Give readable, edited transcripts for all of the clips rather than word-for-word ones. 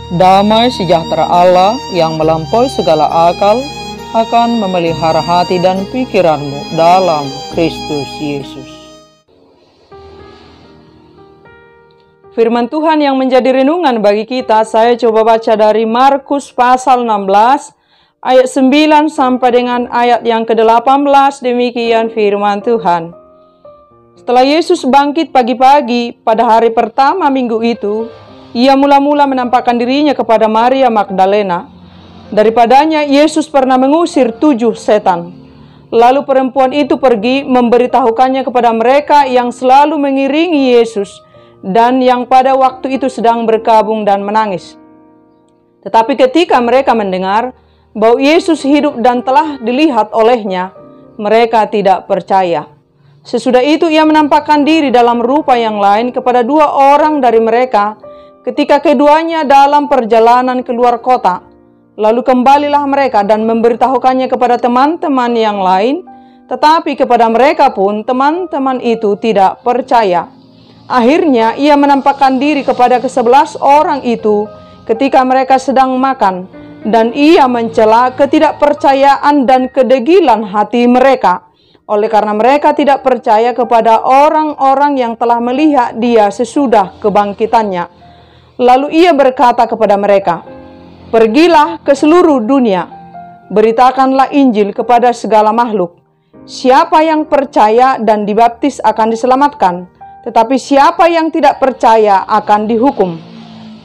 Damai sejahtera Allah yang melampaui segala akal akan memelihara hati dan pikiranmu dalam Kristus Yesus. Firman Tuhan yang menjadi renungan bagi kita, saya coba baca dari Markus pasal 16, ayat 9 sampai dengan ayat yang ke-18, demikian firman Tuhan. Setelah Yesus bangkit pagi-pagi pada hari pertama minggu itu, Ia mula-mula menampakkan dirinya kepada Maria Magdalena. Daripadanya Yesus pernah mengusir 7 setan. Lalu perempuan itu pergi memberitahukannya kepada mereka yang selalu mengiringi Yesus dan yang pada waktu itu sedang berkabung dan menangis. Tetapi ketika mereka mendengar bahwa Yesus hidup dan telah dilihat olehnya, mereka tidak percaya. Sesudah itu Ia menampakkan diri dalam rupa yang lain kepada 2 orang dari mereka ketika keduanya dalam perjalanan keluar kota. Lalu kembalilah mereka dan memberitahukannya kepada teman-teman yang lain, tetapi kepada mereka pun teman-teman itu tidak percaya. Akhirnya Ia menampakkan diri kepada ke-11 orang itu ketika mereka sedang makan, dan Ia mencela ketidakpercayaan dan kedegilan hati mereka, oleh karena mereka tidak percaya kepada orang-orang yang telah melihat Dia sesudah kebangkitannya. Lalu Ia berkata kepada mereka, "Pergilah ke seluruh dunia, beritakanlah Injil kepada segala makhluk. Siapa yang percaya dan dibaptis akan diselamatkan, tetapi siapa yang tidak percaya akan dihukum.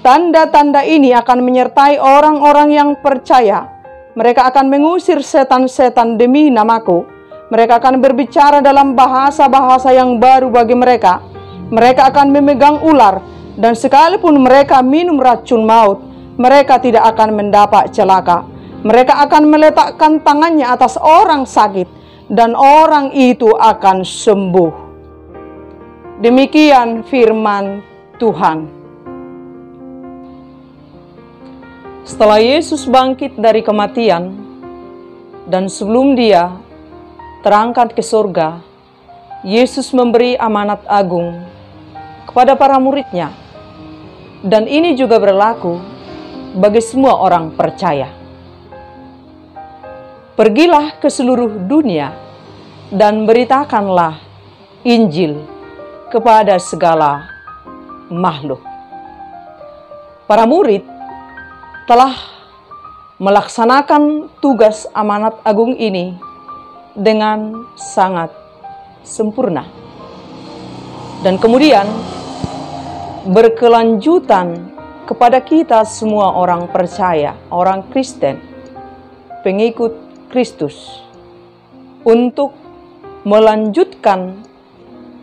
Tanda-tanda ini akan menyertai orang-orang yang percaya. Mereka akan mengusir setan-setan demi namaku. Mereka akan berbicara dalam bahasa-bahasa yang baru bagi mereka. Mereka akan memegang ular, dan sekalipun mereka minum racun maut, mereka tidak akan mendapat celaka. Mereka akan meletakkan tangannya atas orang sakit, dan orang itu akan sembuh." Demikian firman Tuhan. Setelah Yesus bangkit dari kematian, dan sebelum Dia terangkat ke surga, Yesus memberi amanat agung kepada para murid-Nya. Dan ini juga berlaku bagi semua orang percaya. Pergilah ke seluruh dunia dan beritakanlah Injil kepada segala makhluk. Para murid telah melaksanakan tugas amanat agung ini dengan sangat sempurna. Dan kemudian berkelanjutan kepada kita semua orang percaya, orang Kristen, pengikut Kristus, untuk melanjutkan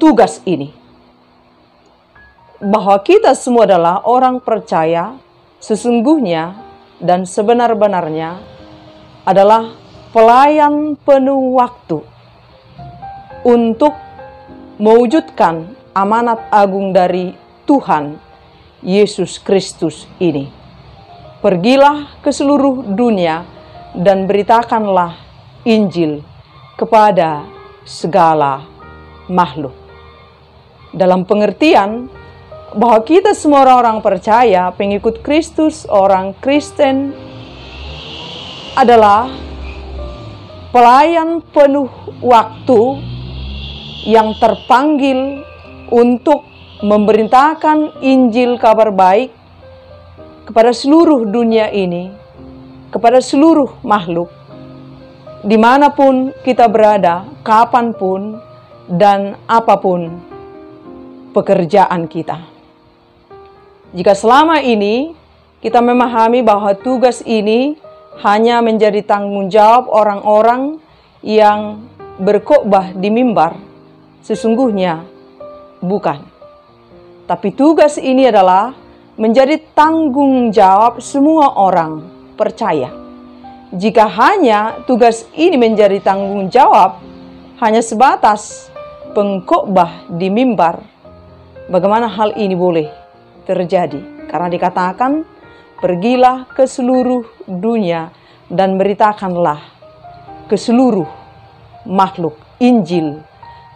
tugas ini. Bahwa kita semua adalah orang percaya sesungguhnya dan sebenar-benarnya adalah pelayan penuh waktu untuk mewujudkan amanat agung dari Tuhan Yesus Kristus ini. Pergilah ke seluruh dunia dan beritakanlah Injil kepada segala makhluk. Dalam pengertian bahwa kita semua orang-orang percaya, pengikut Kristus, orang Kristen, adalah pelayan penuh waktu yang terpanggil untuk memberitakan Injil kabar baik kepada seluruh dunia ini, kepada seluruh makhluk, dimanapun kita berada, kapanpun, dan apapun pekerjaan kita. Jika selama ini kita memahami bahwa tugas ini hanya menjadi tanggung jawab orang-orang yang berkhotbah di mimbar, sesungguhnya bukan. Tapi tugas ini adalah menjadi tanggung jawab semua orang percaya. Jika hanya tugas ini menjadi tanggung jawab hanya sebatas pengkhotbah di mimbar, bagaimana hal ini boleh terjadi? Karena dikatakan, pergilah ke seluruh dunia dan beritakanlah ke seluruh makhluk Injil,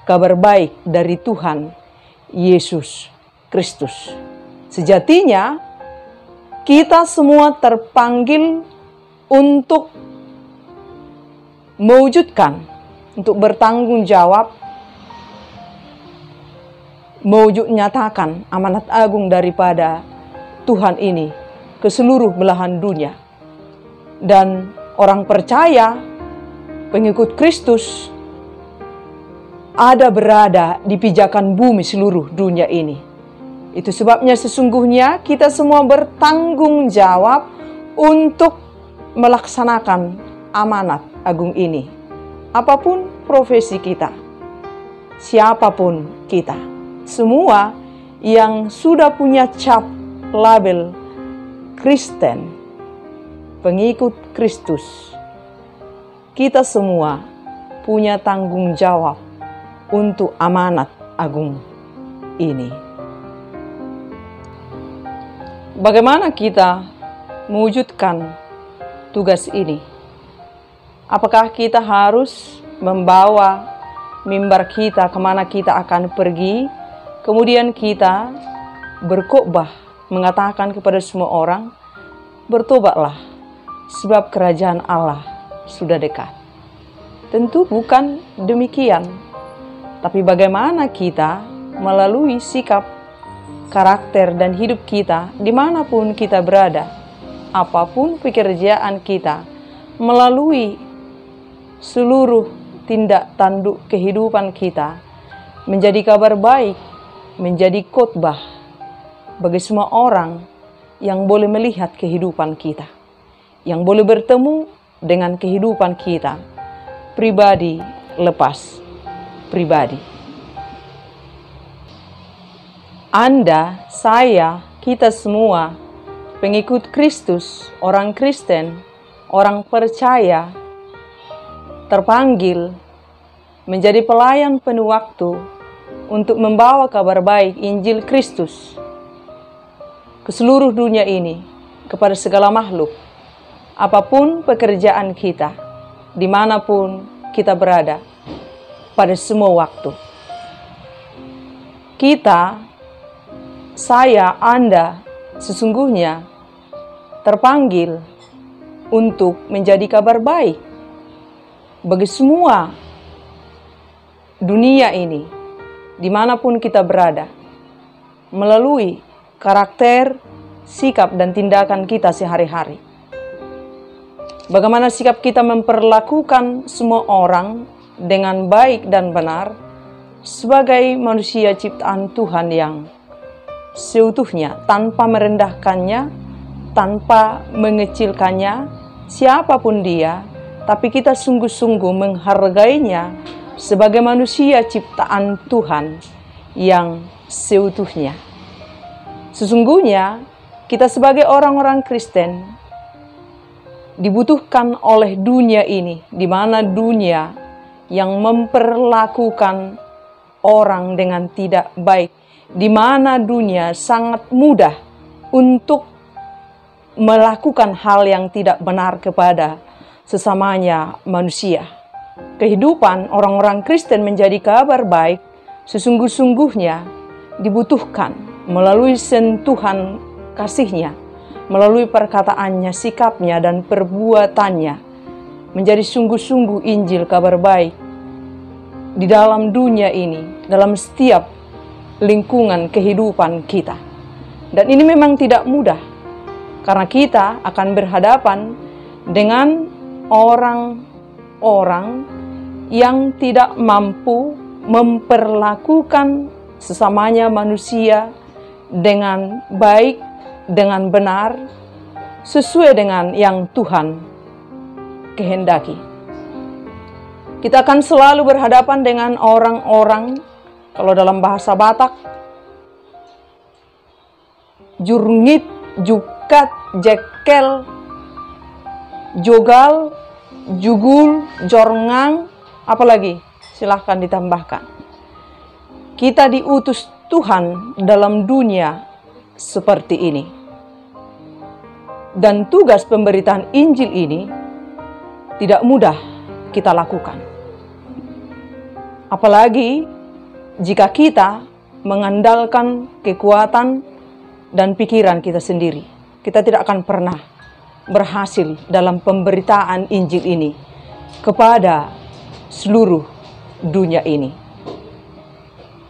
kabar baik dari Tuhan Yesus Kristus. Sejatinya Kita semua terpanggil untuk mewujudkan, untuk bertanggung jawab, mewujud nyatakan amanat agung daripada Tuhan ini ke seluruh belahan dunia. Dan orang percaya, pengikut Kristus, ada berada di pijakan bumi seluruh dunia ini. Itu sebabnya sesungguhnya kita semua bertanggung jawab untuk melaksanakan amanat agung ini. Apapun profesi kita, siapapun kita, semua yang sudah punya cap label Kristen, pengikut Kristus, kita semua punya tanggung jawab untuk amanat agung ini. Bagaimana kita mewujudkan tugas ini? Apakah kita harus membawa mimbar kita kemana kita akan pergi, kemudian kita berkhotbah mengatakan kepada semua orang, bertobatlah sebab kerajaan Allah sudah dekat? Tentu bukan demikian. Tapi bagaimana kita melalui sikap, karakter, dan hidup kita dimanapun kita berada, apapun pekerjaan kita, melalui seluruh tindak tanduk kehidupan kita, menjadi kabar baik, menjadi khotbah bagi semua orang yang boleh melihat kehidupan kita, yang boleh bertemu dengan kehidupan kita, pribadi lepas pribadi. Anda, saya, kita semua, pengikut Kristus, orang Kristen, orang percaya, terpanggil menjadi pelayan penuh waktu untuk membawa kabar baik Injil Kristus ke seluruh dunia ini, kepada segala makhluk, apapun pekerjaan kita, dimanapun kita berada, pada semua waktu. Kita, saya, Anda, sesungguhnya terpanggil untuk menjadi kabar baik bagi semua dunia ini, dimanapun kita berada, melalui karakter, sikap, dan tindakan kita sehari-hari. Bagaimana sikap kita memperlakukan semua orang dengan baik dan benar sebagai manusia ciptaan Tuhan yang seutuhnya, tanpa merendahkannya, tanpa mengecilkannya, siapapun dia, tapi kita sungguh-sungguh menghargainya sebagai manusia ciptaan Tuhan yang seutuhnya. Sesungguhnya, kita sebagai orang-orang Kristen dibutuhkan oleh dunia ini, di mana dunia yang memperlakukan orang dengan tidak baik, di mana dunia sangat mudah untuk melakukan hal yang tidak benar kepada sesamanya manusia. Kehidupan orang-orang Kristen menjadi kabar baik sesungguh-sungguhnya dibutuhkan melalui sentuhan kasih-Nya, melalui perkataannya, sikapnya, dan perbuatannya, menjadi sungguh-sungguh Injil kabar baik di dalam dunia ini, dalam setiap lingkungan kehidupan kita. Dan ini memang tidak mudah, karena kita akan berhadapan dengan orang-orang yang tidak mampu memperlakukan sesamanya manusia dengan baik, dengan benar, sesuai dengan yang Tuhan kehendaki. Kita akan selalu berhadapan dengan orang-orang, kalau dalam bahasa Batak, jurngit, jukat, jekel, jogal, jugul, jorngang, apalagi? Silahkan ditambahkan. Kita diutus Tuhan dalam dunia seperti ini. Dan tugas pemberitaan Injil ini tidak mudah kita lakukan. Apalagi jika kita mengandalkan kekuatan dan pikiran kita sendiri. kita tidak akan pernah berhasil dalam pemberitaan Injil ini kepada seluruh dunia ini.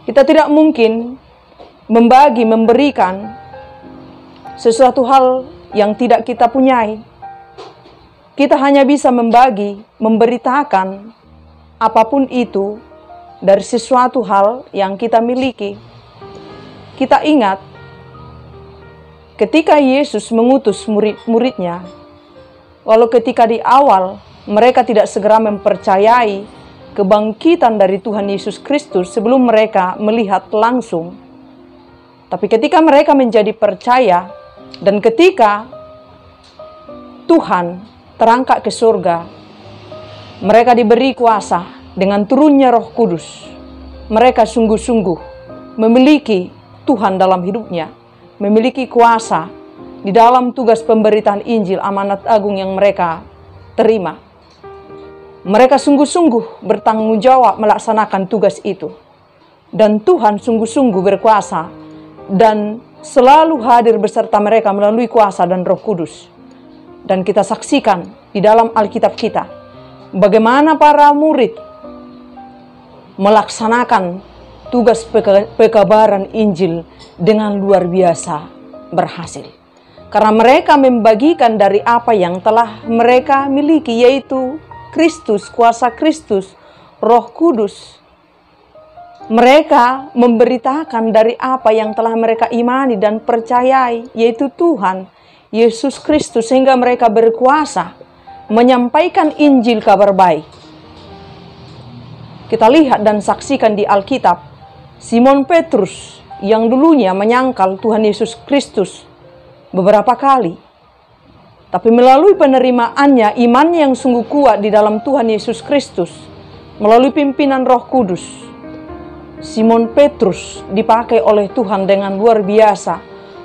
Kita tidak mungkin memberikan sesuatu hal yang tidak kita punyai. Kita hanya bisa memberitakan apapun itu dari sesuatu hal yang kita miliki. Kita ingat ketika Yesus mengutus murid-muridnya, walau ketika di awal mereka tidak segera mempercayai kebangkitan dari Tuhan Yesus Kristus sebelum mereka melihat langsung. Tapi ketika mereka menjadi percaya dan ketika Tuhan terangkat ke surga, mereka diberi kuasa dengan turunnya Roh Kudus. Mereka sungguh-sungguh memiliki Tuhan dalam hidupnya, memiliki kuasa di dalam tugas pemberitaan Injil amanat agung yang mereka terima. Mereka sungguh-sungguh bertanggung jawab melaksanakan tugas itu. Dan Tuhan sungguh-sungguh berkuasa dan selalu hadir beserta mereka melalui kuasa dan Roh Kudus. Dan kita saksikan di dalam Alkitab kita bagaimana para murid melaksanakan tugas pekabaran Injil dengan luar biasa berhasil. Karena mereka membagikan dari apa yang telah mereka miliki, yaitu Kristus, kuasa Kristus, Roh Kudus. Mereka memberitakan dari apa yang telah mereka imani dan percayai, yaitu Tuhan Yesus Kristus, sehingga mereka berkuasa menyampaikan Injil kabar baik. Kita lihat dan saksikan di Alkitab, Simon Petrus yang dulunya menyangkal Tuhan Yesus Kristus beberapa kali. Tapi melalui penerimaannya, imannya yang sungguh kuat di dalam Tuhan Yesus Kristus, melalui pimpinan Roh Kudus, Simon Petrus dipakai oleh Tuhan dengan luar biasa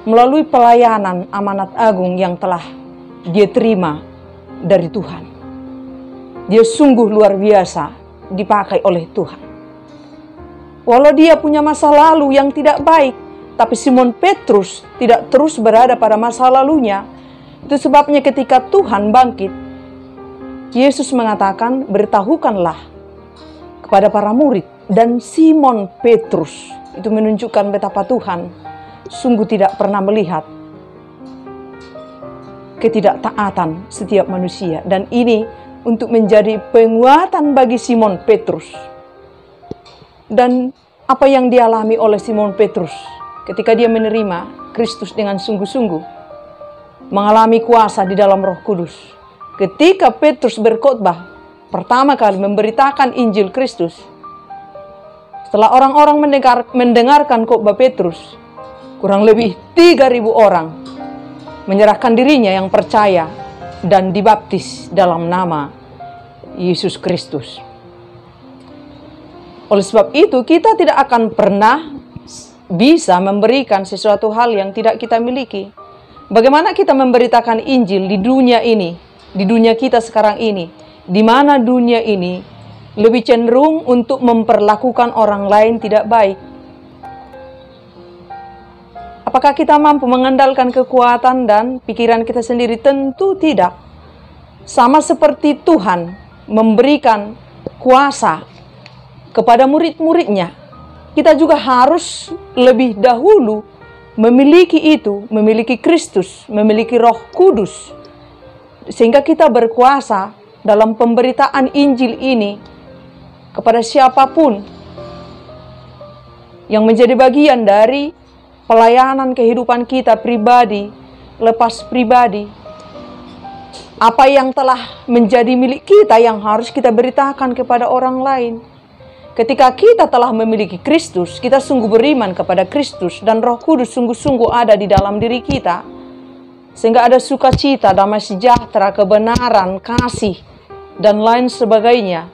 melalui pelayanan amanat agung yang telah dia terima dari Tuhan. Dia sungguh luar biasa dipakai oleh Tuhan. Walau dia punya masa lalu yang tidak baik, tapi Simon Petrus tidak terus berada pada masa lalunya. Itu sebabnya ketika Tuhan bangkit, Yesus mengatakan, beritahukanlah kepada para murid. Dan Simon Petrus itu menunjukkan betapa Tuhan sungguh tidak pernah melihat ketidaktaatan setiap manusia. Dan ini untuk menjadi penguatan bagi Simon Petrus. Dan apa yang dialami oleh Simon Petrus ketika dia menerima Kristus dengan sungguh-sungguh, mengalami kuasa di dalam Roh Kudus. Ketika Petrus berkhotbah pertama kali memberitakan Injil Kristus, setelah orang-orang mendengarkan khotbah Petrus, kurang lebih 3.000 orang menyerahkan dirinya yang percaya dan dibaptis dalam nama Yesus Kristus. Oleh sebab itu, kita tidak akan pernah bisa memberikan sesuatu hal yang tidak kita miliki. Bagaimana kita memberitakan Injil di dunia ini, di dunia kita sekarang ini, di mana dunia ini lebih cenderung untuk memperlakukan orang lain tidak baik. Apakah kita mampu mengandalkan kekuatan dan pikiran kita sendiri? Tentu tidak. Sama seperti Tuhan memberikan kuasa kepada murid-muridnya, kita juga harus lebih dahulu memiliki itu, memiliki Kristus, memiliki Roh Kudus, sehingga kita berkuasa dalam pemberitaan Injil ini kepada siapapun yang menjadi bagian dari pelayanan kehidupan kita pribadi, lepas pribadi. Apa yang telah menjadi milik kita yang harus kita beritakan kepada orang lain. Ketika kita telah memiliki Kristus, kita sungguh beriman kepada Kristus dan Roh Kudus sungguh-sungguh ada di dalam diri kita. Sehingga ada sukacita, damai sejahtera, kebenaran, kasih, dan lain sebagainya.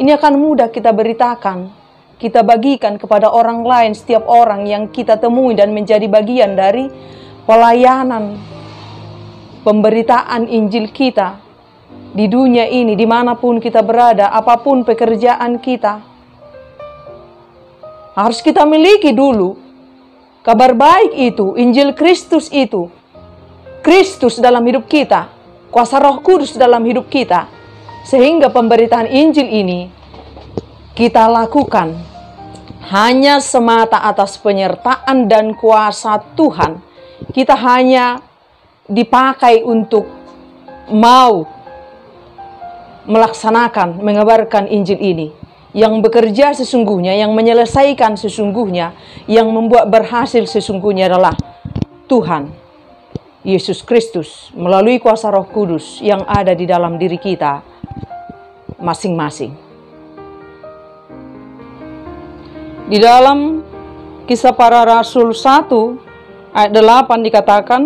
Ini akan mudah kita beritakan, kita bagikan kepada orang lain, setiap orang yang kita temui dan menjadi bagian dari pelayanan pemberitaan Injil kita di dunia ini, dimanapun kita berada, apapun pekerjaan kita. Harus kita miliki dulu kabar baik itu, Injil Kristus itu, Kristus dalam hidup kita, kuasa Roh Kudus dalam hidup kita, sehingga pemberitaan Injil ini kita lakukan hanya semata atas penyertaan dan kuasa Tuhan. Kita hanya dipakai untuk mau melaksanakan, mengabarkan Injil ini. Yang bekerja sesungguhnya, yang menyelesaikan sesungguhnya, yang membuat berhasil sesungguhnya adalah Tuhan Yesus Kristus melalui kuasa Roh Kudus yang ada di dalam diri kita masing-masing. Di dalam Kisah Para Rasul 1 ayat 8 dikatakan,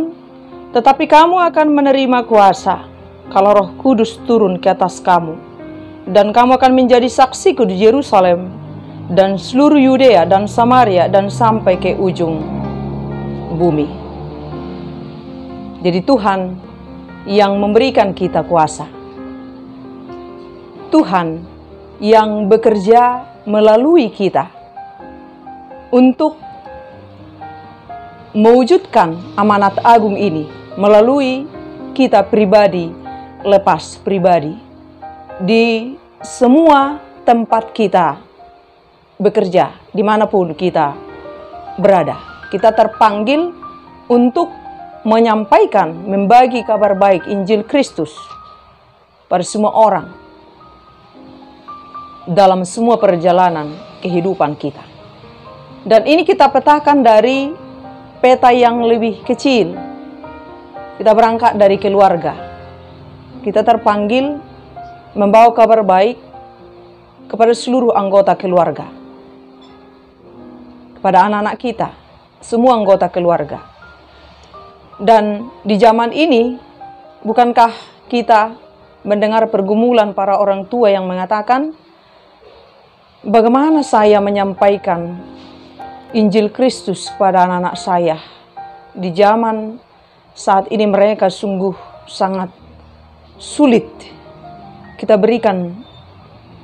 tetapi kamu akan menerima kuasa kalau Roh Kudus turun ke atas kamu, dan kamu akan menjadi saksiku di Yerusalem dan seluruh Yudea dan Samaria dan sampai ke ujung bumi. Jadi Tuhan yang memberikan kita kuasa. Tuhan yang bekerja melalui kita untuk mewujudkan amanat agung ini melalui kita pribadi, lepas pribadi, di semua tempat kita bekerja, dimanapun kita berada. Kita terpanggil untuk menyampaikan, membagi kabar baik Injil Kristus pada semua orang dalam semua perjalanan kehidupan kita. Dan ini kita petakan dari peta yang lebih kecil. Kita berangkat dari keluarga. Kita terpanggil membawa kabar baik kepada seluruh anggota keluarga, kepada anak-anak kita, semua anggota keluarga. Dan di zaman ini, bukankah kita mendengar pergumulan para orang tua yang mengatakan, bagaimana saya menyampaikan Injil Kristus pada anak-anak saya? Di zaman saat ini mereka sungguh sangat sulit. Kita berikan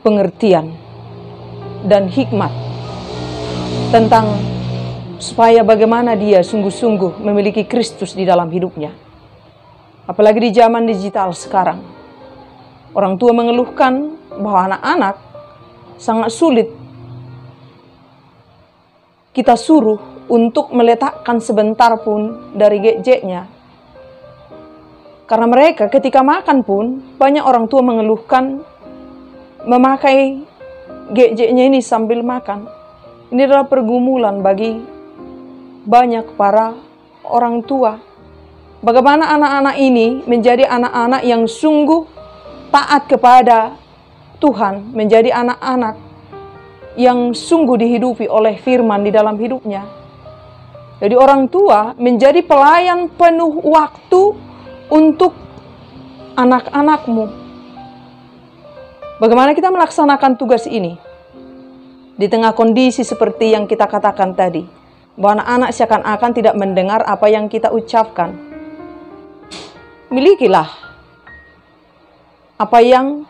pengertian dan hikmat tentang supaya bagaimana dia sungguh-sungguh memiliki Kristus di dalam hidupnya. Apalagi di zaman digital sekarang. Orang tua mengeluhkan bahwa anak-anak sangat sulit kita suruh untuk meletakkan sebentar pun dari gadgetnya. Karena mereka ketika makan pun, banyak orang tua mengeluhkan memakai gadgetnya ini sambil makan. Ini adalah pergumulan bagi banyak para orang tua. Bagaimana anak-anak ini menjadi anak-anak yang sungguh taat kepada Tuhan, menjadi anak-anak yang sungguh dihidupi oleh firman di dalam hidupnya. Jadi orang tua menjadi pelayan penuh waktu untuk anak-anakmu. Bagaimana kita melaksanakan tugas ini? Di tengah kondisi seperti yang kita katakan tadi, bahwa anak-anak seakan-akan tidak mendengar apa yang kita ucapkan. Milikilah apa yang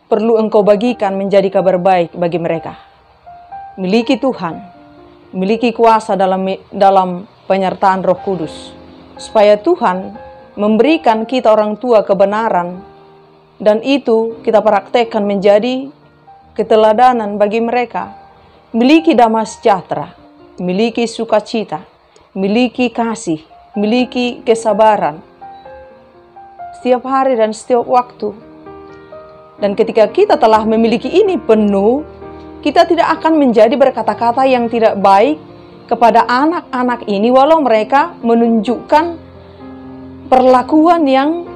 perlu engkau bagikan menjadi kabar baik bagi mereka. Miliki Tuhan, miliki kuasa dalam penyertaan Roh Kudus, supaya Tuhan memberikan kita orang tua kebenaran, dan itu kita praktekkan menjadi keteladanan bagi mereka. Miliki damai sejahtera, miliki sukacita, miliki kasih, miliki kesabaran setiap hari dan setiap waktu. Dan ketika kita telah memiliki ini penuh, kita tidak akan menjadi berkata-kata yang tidak baik kepada anak-anak ini, walau mereka menunjukkan perlakuan yang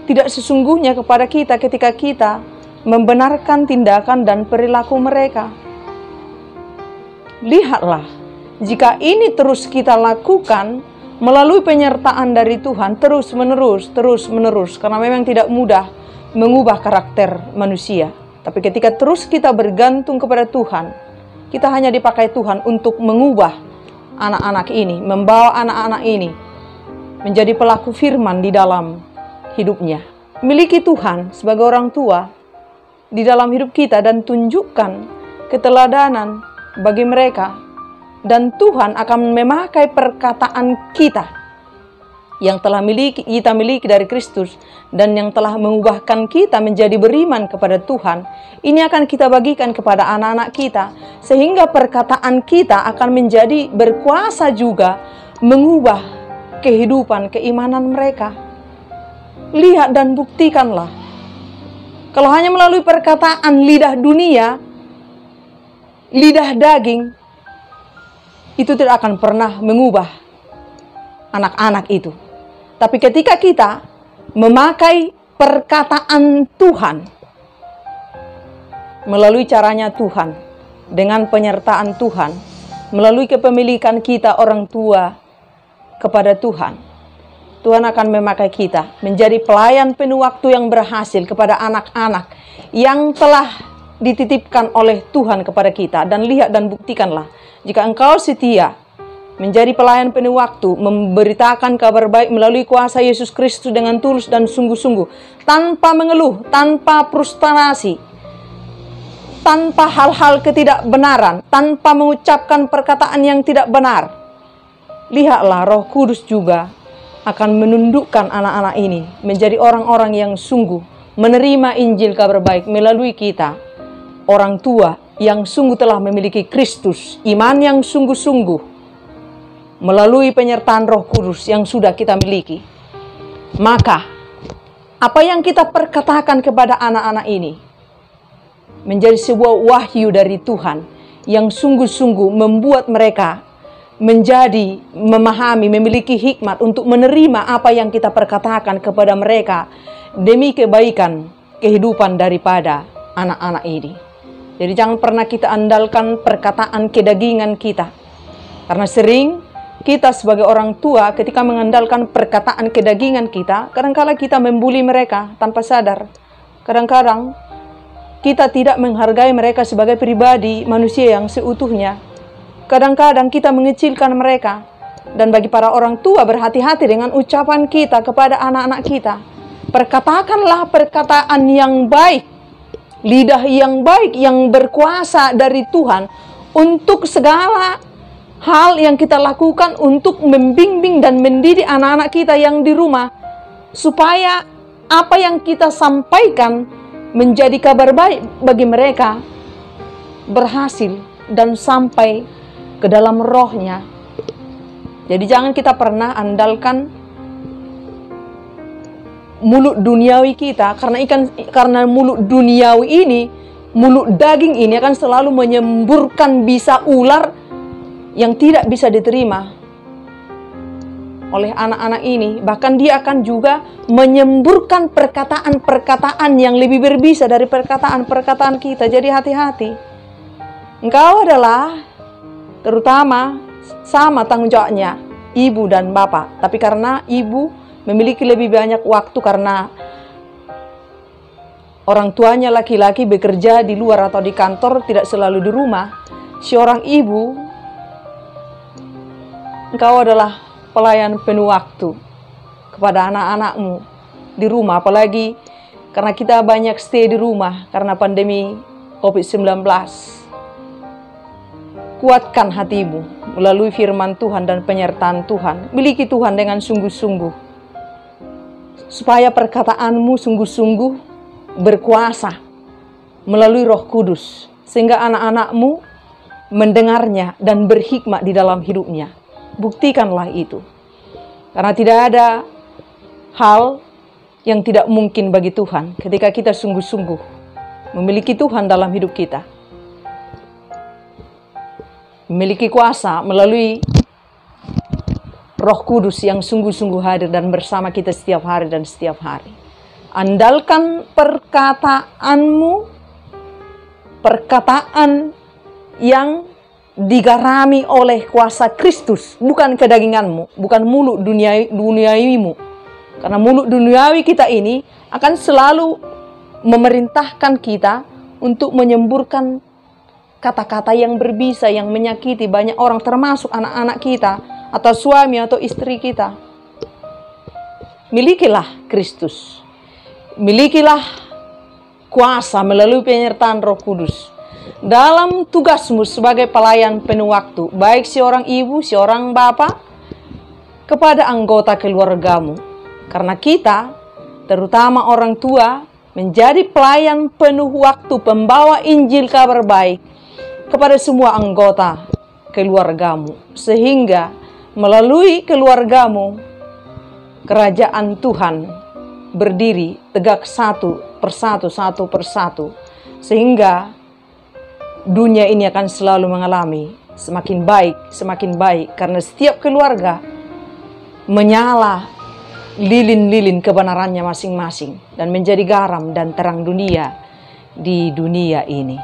tidak sesungguhnya kepada kita ketika kita membenarkan tindakan dan perilaku mereka. Lihatlah, jika ini terus kita lakukan melalui penyertaan dari Tuhan terus menerus, karena memang tidak mudah mengubah karakter manusia. Tapi ketika terus kita bergantung kepada Tuhan, kita hanya dipakai Tuhan untuk mengubah anak-anak ini, membawa anak-anak ini menjadi pelaku firman di dalam hidupnya. Miliki Tuhan sebagai orang tua di dalam hidup kita dan tunjukkan keteladanan bagi mereka. Dan Tuhan akan memakai perkataan kita yang telah kita miliki dari Kristus dan yang telah mengubahkan kita menjadi beriman kepada Tuhan, ini akan kita bagikan kepada anak-anak kita, sehingga perkataan kita akan menjadi berkuasa juga mengubah kehidupan keimanan mereka. Lihat dan buktikanlah. Kalau hanya melalui perkataan lidah dunia, lidah daging, itu tidak akan pernah mengubah anak-anak itu. Tapi ketika kita memakai perkataan Tuhan, melalui caranya Tuhan, dengan penyertaan Tuhan, melalui kepemilikan kita orang tua kepada Tuhan, Tuhan akan memakai kita menjadi pelayan penuh waktu yang berhasil kepada anak-anak yang telah dititipkan oleh Tuhan kepada kita. Dan lihat dan buktikanlah, jika engkau setia menjadi pelayan penuh waktu, memberitakan kabar baik melalui kuasa Yesus Kristus dengan tulus dan sungguh-sungguh, tanpa mengeluh, tanpa frustrasi, tanpa hal-hal ketidakbenaran, tanpa mengucapkan perkataan yang tidak benar. Lihatlah, Roh Kudus juga akan menundukkan anak-anak ini menjadi orang-orang yang sungguh menerima Injil kabar baik melalui kita, orang tua yang sungguh telah memiliki Kristus, iman yang sungguh-sungguh, melalui penyertaan Roh Kudus yang sudah kita miliki. Maka, apa yang kita perkatakan kepada anak-anak ini menjadi sebuah wahyu dari Tuhan yang sungguh-sungguh membuat mereka menjadi memahami, memiliki hikmat untuk menerima apa yang kita perkatakan kepada mereka demi kebaikan kehidupan daripada anak-anak ini. Jadi jangan pernah kita andalkan perkataan kedagingan kita, karena sering kita sebagai orang tua ketika mengandalkan perkataan kedagingan kita, kadang-kala kita membuli mereka tanpa sadar. Kadang-kadang kita tidak menghargai mereka sebagai pribadi manusia yang seutuhnya. Kadang-kadang kita mengecilkan mereka. Dan bagi para orang tua, berhati-hati dengan ucapan kita kepada anak-anak kita. Perkatakanlah perkataan yang baik, lidah yang baik, yang berkuasa dari Tuhan untuk segala hal yang kita lakukan untuk membimbing dan mendidik anak-anak kita yang di rumah, supaya apa yang kita sampaikan menjadi kabar baik bagi mereka berhasil dan sampai ke dalam rohnya. Jadi jangan kita pernah andalkan mulut duniawi kita, karena mulut duniawi ini, mulut daging ini akan selalu menyemburkan bisa ular yang tidak bisa diterima oleh anak-anak ini. Bahkan dia akan juga menyemburkan perkataan-perkataan yang lebih berbisa dari perkataan-perkataan kita. Jadi hati-hati. Engkau adalah terutama sama tanggung jawabnya ibu dan bapak. Tapi karena ibu memiliki lebih banyak waktu karena orang tuanya laki-laki bekerja di luar atau di kantor, tidak selalu di rumah. Seorang ibu, engkau adalah pelayan penuh waktu kepada anak-anakmu di rumah. Apalagi karena kita banyak stay di rumah karena pandemi COVID-19. Kuatkan hatimu melalui firman Tuhan dan penyertaan Tuhan. Miliki Tuhan dengan sungguh-sungguh, supaya perkataanmu sungguh-sungguh berkuasa melalui Roh Kudus, sehingga anak-anakmu mendengarnya dan berhikmat di dalam hidupnya. Buktikanlah itu. Karena tidak ada hal yang tidak mungkin bagi Tuhan ketika kita sungguh-sungguh memiliki Tuhan dalam hidup kita. Memiliki kuasa melalui Roh Kudus yang sungguh-sungguh hadir dan bersama kita setiap hari dan setiap hari. Andalkan perkataanmu, perkataan yang digarami oleh kuasa Kristus, bukan kedaginganmu, bukan mulut duniawimu. Karena mulut duniawi kita ini akan selalu memerintahkan kita untuk menyemburkan kata-kata yang berbisa, yang menyakiti banyak orang, termasuk anak-anak kita, atau suami atau istri kita. Milikilah Kristus. Milikilah kuasa melalui penyertaan Roh Kudus dalam tugasmu sebagai pelayan penuh waktu, baik seorang ibu, seorang bapak, kepada anggota keluargamu. Karena kita, terutama orang tua, menjadi pelayan penuh waktu pembawa Injil kabar baik kepada semua anggota keluargamu. Sehingga melalui keluargamu, kerajaan Tuhan berdiri tegak satu persatu. Sehingga dunia ini akan selalu mengalami semakin baik, karena setiap keluarga menyala lilin-lilin kebenarannya masing-masing dan menjadi garam dan terang dunia di dunia ini.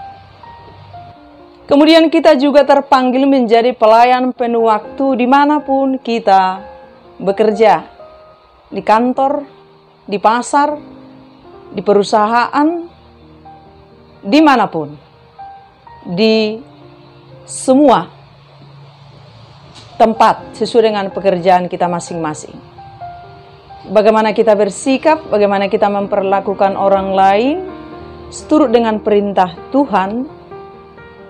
Kemudian kita juga terpanggil menjadi pelayan penuh waktu dimanapun kita bekerja, di kantor, di pasar, di perusahaan, dimanapun, di semua tempat sesuai dengan pekerjaan kita masing-masing. Bagaimana kita bersikap, bagaimana kita memperlakukan orang lain seturut dengan perintah Tuhan,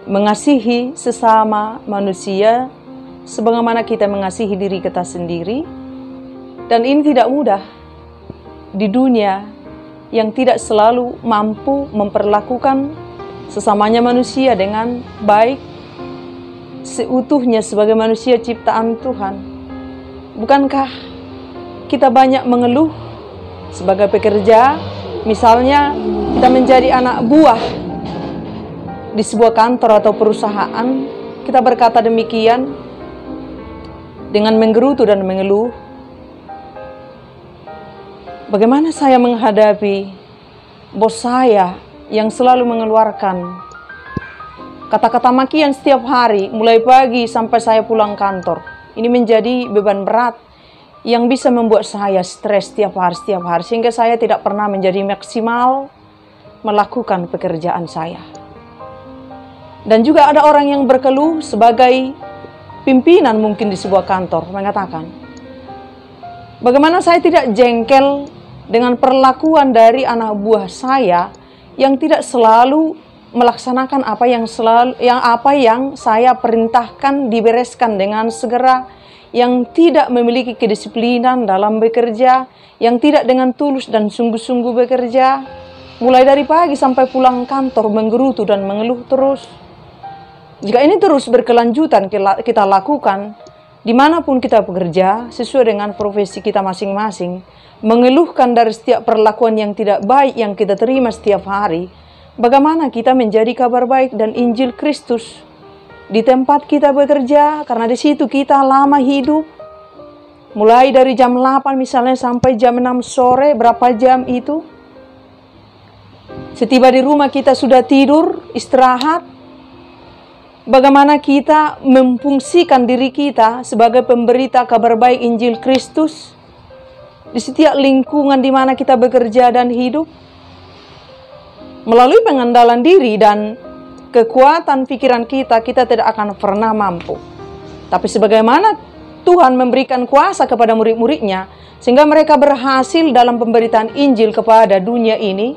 mengasihi sesama manusia sebagaimana kita mengasihi diri kita sendiri. Dan ini tidak mudah di dunia yang tidak selalu mampu memperlakukan sesamanya manusia dengan baik seutuhnya sebagai manusia ciptaan Tuhan. Bukankah kita banyak mengeluh sebagai pekerja, misalnya kita menjadi anak buah di sebuah kantor atau perusahaan, kita berkata demikian dengan menggerutu dan mengeluh. Bagaimana saya menghadapi bos saya yang selalu mengeluarkan kata-kata makian setiap hari, mulai pagi sampai saya pulang kantor. Ini menjadi beban berat yang bisa membuat saya stres setiap hari, sehingga saya tidak pernah menjadi maksimal melakukan pekerjaan saya. Dan juga ada orang yang berkeluh sebagai pimpinan mungkin di sebuah kantor, mengatakan, bagaimana saya tidak jengkel dengan perlakuan dari anak buah saya yang tidak selalu melaksanakan apa yang saya perintahkan dibereskan dengan segera, yang tidak memiliki kedisiplinan dalam bekerja, yang tidak dengan tulus dan sungguh-sungguh bekerja, mulai dari pagi sampai pulang kantor menggerutu dan mengeluh terus. Jika ini terus berkelanjutan kita lakukan, dimanapun kita bekerja, sesuai dengan profesi kita masing-masing, mengeluhkan dari setiap perlakuan yang tidak baik yang kita terima setiap hari, bagaimana kita menjadi kabar baik dan Injil Kristus di tempat kita bekerja, karena di situ kita lama hidup. Mulai dari jam 8 misalnya sampai jam 6 sore, berapa jam itu? Setiba di rumah kita sudah tidur, istirahat. Bagaimana kita memfungsikan diri kita sebagai pemberita kabar baik Injil Kristus di setiap lingkungan di mana kita bekerja dan hidup? Melalui pengandalan diri dan kekuatan pikiran kita tidak akan pernah mampu. Tapi sebagaimana Tuhan memberikan kuasa kepada murid-muridnya, sehingga mereka berhasil dalam pemberitaan Injil kepada dunia ini,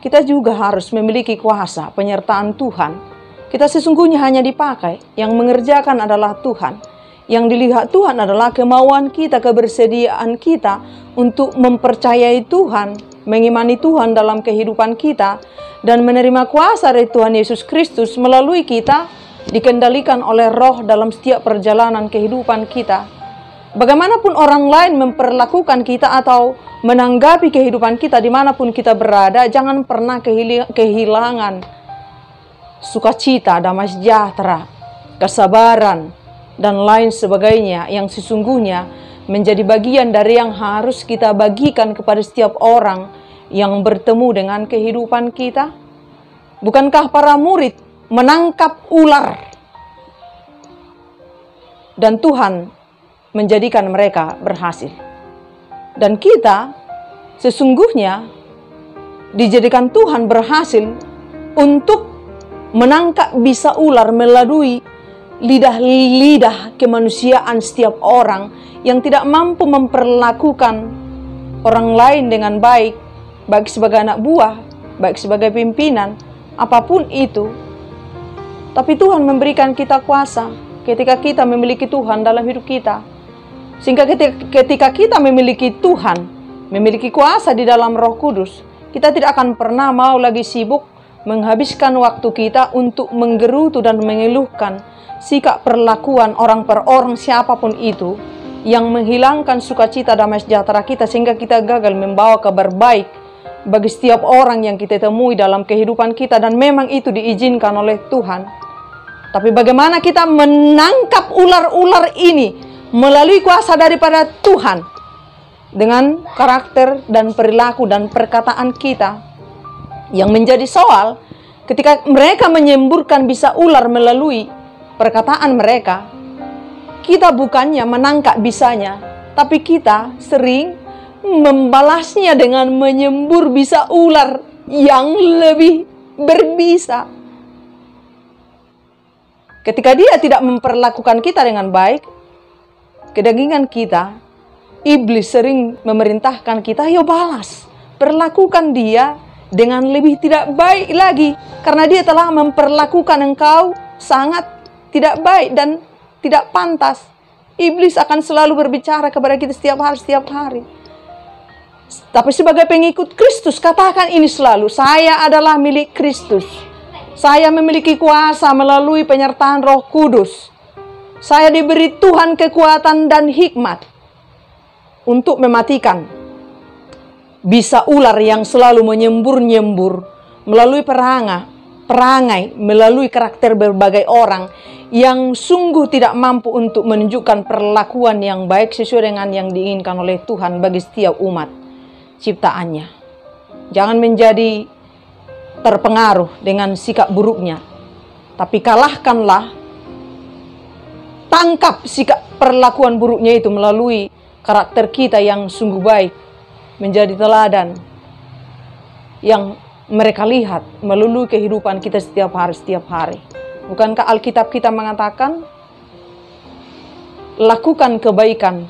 kita juga harus memiliki kuasa penyertaan Tuhan. Kita sesungguhnya hanya dipakai, yang mengerjakan adalah Tuhan. Yang dilihat Tuhan adalah kemauan kita, kebersediaan kita untuk mempercayai Tuhan, mengimani Tuhan dalam kehidupan kita, dan menerima kuasa dari Tuhan Yesus Kristus melalui kita, dikendalikan oleh Roh dalam setiap perjalanan kehidupan kita. Bagaimanapun orang lain memperlakukan kita atau menanggapi kehidupan kita dimanapun kita berada, jangan pernah kehilangan sukacita, damai sejahtera, kesabaran, dan lain sebagainya yang sesungguhnya menjadi bagian dari yang harus kita bagikan kepada setiap orang yang bertemu dengan kehidupan kita. Bukankah para murid menangkap ular dan Tuhan menjadikan mereka berhasil? Dan kita sesungguhnya dijadikan Tuhan berhasil untuk menangkap bisa ular melalui lidah-lidah kemanusiaan setiap orang yang tidak mampu memperlakukan orang lain dengan baik, baik sebagai anak buah, baik sebagai pimpinan, apapun itu. Tapi Tuhan memberikan kita kuasa ketika kita memiliki Tuhan dalam hidup kita. Sehingga ketika kita memiliki Tuhan, memiliki kuasa di dalam Roh Kudus, kita tidak akan pernah mau lagi sibuk menghabiskan waktu kita untuk menggerutu dan mengeluhkan sikap perlakuan orang per orang siapapun itu yang menghilangkan sukacita damai sejahtera kita, sehingga kita gagal membawa kabar baik bagi setiap orang yang kita temui dalam kehidupan kita, dan memang itu diizinkan oleh Tuhan. Tapi bagaimana kita menangkap ular-ular ini melalui kuasa daripada Tuhan dengan karakter dan perilaku dan perkataan kita, yang menjadi soal ketika mereka menyemburkan bisa ular melalui perkataan mereka. Kita bukannya menangkap bisanya, tapi kita sering membalasnya dengan menyembur bisa ular yang lebih berbisa. Ketika dia tidak memperlakukan kita dengan baik, kedagingan kita, iblis sering memerintahkan kita, "Yo balas, perlakukan dia dengan lebih tidak baik lagi, karena dia telah memperlakukan engkau sangat tidak baik dan tidak pantas." Iblis akan selalu berbicara kepada kita setiap hari. Tapi sebagai pengikut Kristus, katakan ini selalu, saya adalah milik Kristus. Saya memiliki kuasa melalui penyertaan Roh Kudus. Saya diberi Tuhan kekuatan dan hikmat untuk mematikan bisa ular yang selalu menyembur-nyembur melalui perangai, melalui karakter berbagai orang yang sungguh tidak mampu untuk menunjukkan perlakuan yang baik sesuai dengan yang diinginkan oleh Tuhan bagi setiap umat ciptaannya. Jangan menjadi terpengaruh dengan sikap buruknya, tapi kalahkanlah, tangkap sikap perlakuan buruknya itu melalui karakter kita yang sungguh baik, menjadi teladan yang mereka lihat melalui kehidupan kita setiap hari. Bukankah Alkitab kita mengatakan, lakukan kebaikan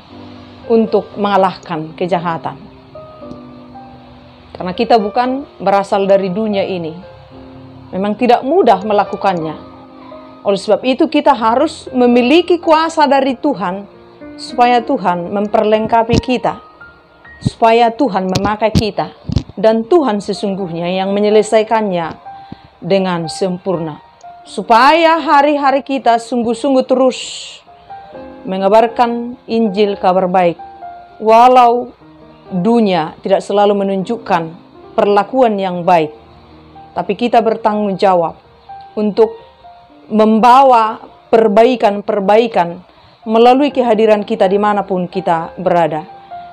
untuk mengalahkan kejahatan? Karena kita bukan berasal dari dunia ini, memang tidak mudah melakukannya. Oleh sebab itu kita harus memiliki kuasa dari Tuhan, supaya Tuhan memperlengkapi kita, supaya Tuhan memakai kita, dan Tuhan sesungguhnya yang menyelesaikannya dengan sempurna. Supaya hari-hari kita sungguh-sungguh terus mengabarkan Injil kabar baik, walau dunia tidak selalu menunjukkan perlakuan yang baik, tapi kita bertanggung jawab untuk membawa perbaikan melalui kehadiran kita dimanapun kita berada.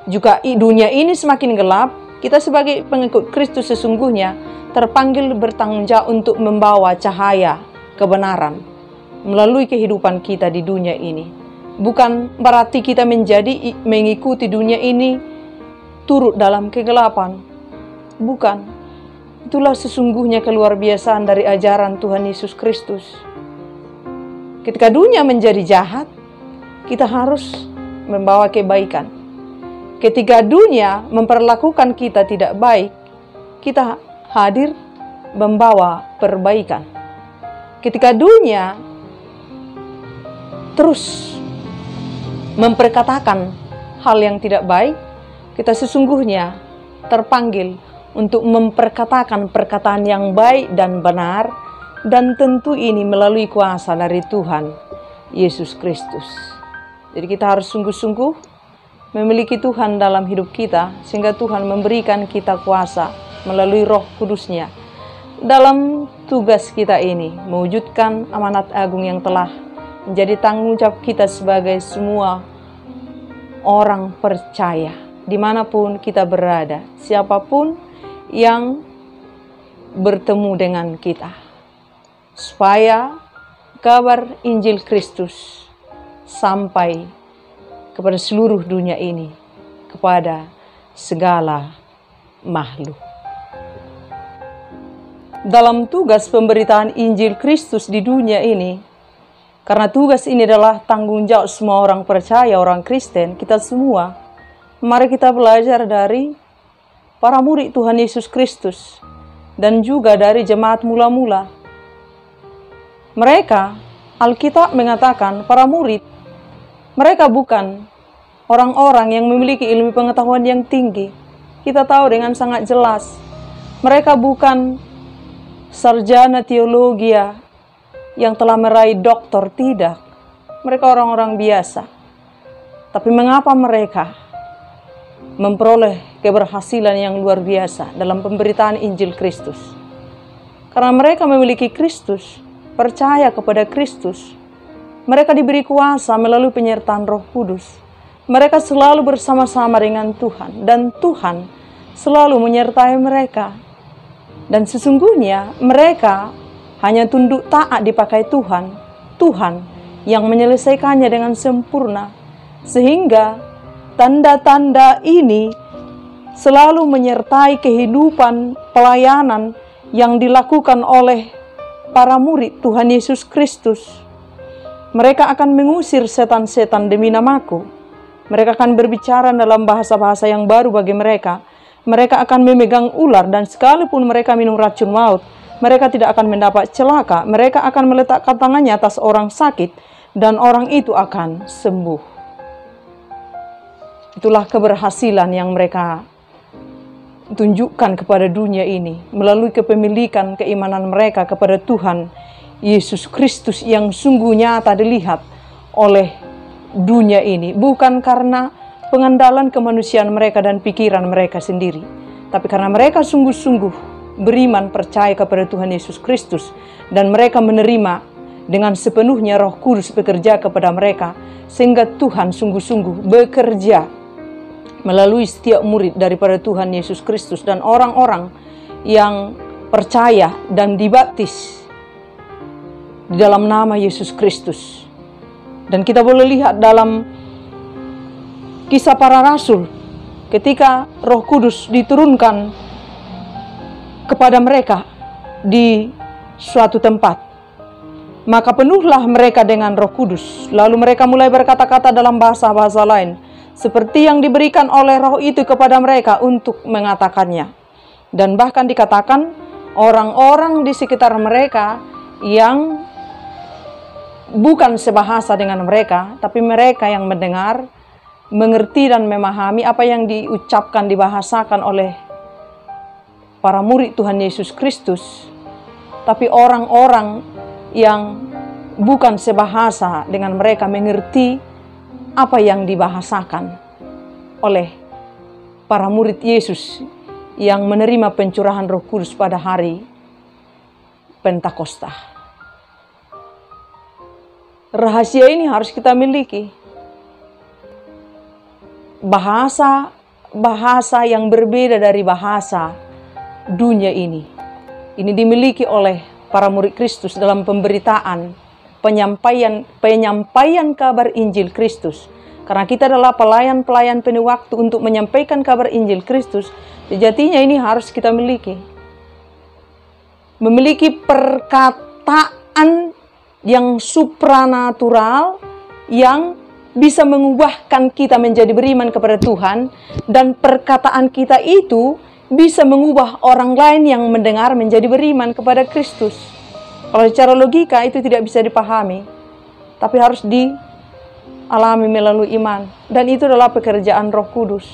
Jika dunia ini semakin gelap, kita sebagai pengikut Kristus sesungguhnya terpanggil bertanggung jawab untuk membawa cahaya kebenaran melalui kehidupan kita di dunia ini. Bukan berarti kita mengikuti dunia ini turut dalam kegelapan. Bukan. Itulah sesungguhnya keluar biasaan dari ajaran Tuhan Yesus Kristus. Ketika dunia menjadi jahat, kita harus membawa kebaikan. Ketika dunia memperlakukan kita tidak baik, kita hadir membawa perbaikan. Ketika dunia terus memperkatakan hal yang tidak baik, kita sesungguhnya terpanggil untuk memperkatakan perkataan yang baik dan benar, dan tentu ini melalui kuasa dari Tuhan Yesus Kristus. Jadi kita harus sungguh-sungguh memiliki Tuhan dalam hidup kita, sehingga Tuhan memberikan kita kuasa melalui Roh Kudus-Nya dalam tugas kita ini, mewujudkan amanat agung yang telah menjadi tanggung jawab kita sebagai semua orang percaya, dimanapun kita berada, siapapun yang bertemu dengan kita, supaya kabar Injil Kristus sampai kepada seluruh dunia ini, kepada segala makhluk. Dalam tugas pemberitaan Injil Kristus di dunia ini, karena tugas ini adalah tanggung jawab semua orang percaya, orang Kristen, kita semua, mari kita belajar dari para murid Tuhan Yesus Kristus dan juga dari jemaat mula-mula. Mereka, Alkitab mengatakan para murid, mereka bukan orang-orang yang memiliki ilmu pengetahuan yang tinggi. Kita tahu dengan sangat jelas, mereka bukan sarjana teologi yang telah meraih doktor, tidak. Mereka orang-orang biasa. Tapi mengapa mereka memperoleh keberhasilan yang luar biasa dalam pemberitaan Injil Kristus? Karena mereka memiliki Kristus, percaya kepada Kristus. Mereka diberi kuasa melalui penyertaan Roh Kudus. Mereka selalu bersama-sama dengan Tuhan, dan Tuhan selalu menyertai mereka. Dan sesungguhnya mereka hanya tunduk taat dipakai Tuhan. Tuhan yang menyelesaikannya dengan sempurna. Sehingga tanda-tanda ini selalu menyertai kehidupan pelayanan yang dilakukan oleh para murid Tuhan Yesus Kristus. Mereka akan mengusir setan-setan demi namaku. Mereka akan berbicara dalam bahasa-bahasa yang baru bagi mereka. Mereka akan memegang ular, dan sekalipun mereka minum racun maut, mereka tidak akan mendapat celaka. Mereka akan meletakkan tangannya atas orang sakit, dan orang itu akan sembuh. Itulah keberhasilan yang mereka tunjukkan kepada dunia ini melalui kepemilikan keimanan mereka kepada Tuhan Yesus Kristus yang sungguh nyata dilihat oleh dunia ini. Bukan karena pengandalan kemanusiaan mereka dan pikiran mereka sendiri, tapi karena mereka sungguh-sungguh beriman percaya kepada Tuhan Yesus Kristus, dan mereka menerima dengan sepenuhnya Roh Kudus bekerja kepada mereka, sehingga Tuhan sungguh-sungguh bekerja melalui setiap murid daripada Tuhan Yesus Kristus dan orang-orang yang percaya dan dibaptis di dalam nama Yesus Kristus. Dan kita boleh lihat dalam Kisah Para Rasul, ketika Roh Kudus diturunkan kepada mereka di suatu tempat, maka penuhlah mereka dengan Roh Kudus. Lalu mereka mulai berkata-kata dalam bahasa-bahasa lain, seperti yang diberikan oleh Roh itu kepada mereka untuk mengatakannya. Dan bahkan dikatakan orang-orang di sekitar mereka yang bukan sebahasa dengan mereka, tapi mereka yang mendengar, mengerti dan memahami apa yang diucapkan, dibahasakan oleh para murid Tuhan Yesus Kristus. Tapi orang-orang yang bukan sebahasa dengan mereka mengerti apa yang dibahasakan oleh para murid Yesus yang menerima pencurahan Roh Kudus pada hari Pentakosta. Rahasia ini harus kita miliki. Bahasa yang berbeda dari bahasa dunia ini. Ini dimiliki oleh para murid Kristus dalam pemberitaan penyampaian kabar Injil Kristus. Karena kita adalah pelayan-pelayan penuh waktu untuk menyampaikan kabar Injil Kristus, sejatinya ini harus kita miliki. Memiliki perkataan yang supranatural yang bisa mengubahkan kita menjadi beriman kepada Tuhan, dan perkataan kita itu bisa mengubah orang lain yang mendengar menjadi beriman kepada Kristus. Kalau secara logika itu tidak bisa dipahami, tapi harus dialami melalui iman. Dan itu adalah pekerjaan Roh Kudus.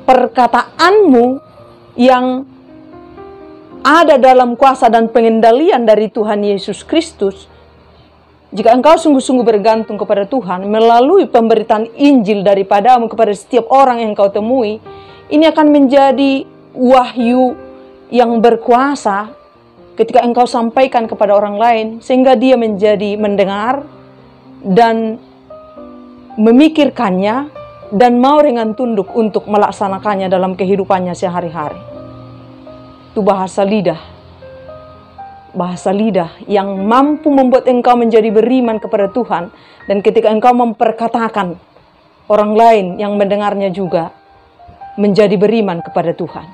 Perkataanmu yang ada dalam kuasa dan pengendalian dari Tuhan Yesus Kristus, jika engkau sungguh-sungguh bergantung kepada Tuhan melalui pemberitaan Injil daripadamu kepada setiap orang yang kau temui, ini akan menjadi wahyu yang berkuasa ketika engkau sampaikan kepada orang lain, sehingga dia menjadi mendengar dan memikirkannya dan mau dengan tunduk untuk melaksanakannya dalam kehidupannya sehari-hari. Itu bahasa lidah. Bahasa lidah yang mampu membuat engkau menjadi beriman kepada Tuhan, dan ketika engkau memperkatakan, orang lain yang mendengarnya juga menjadi beriman kepada Tuhan.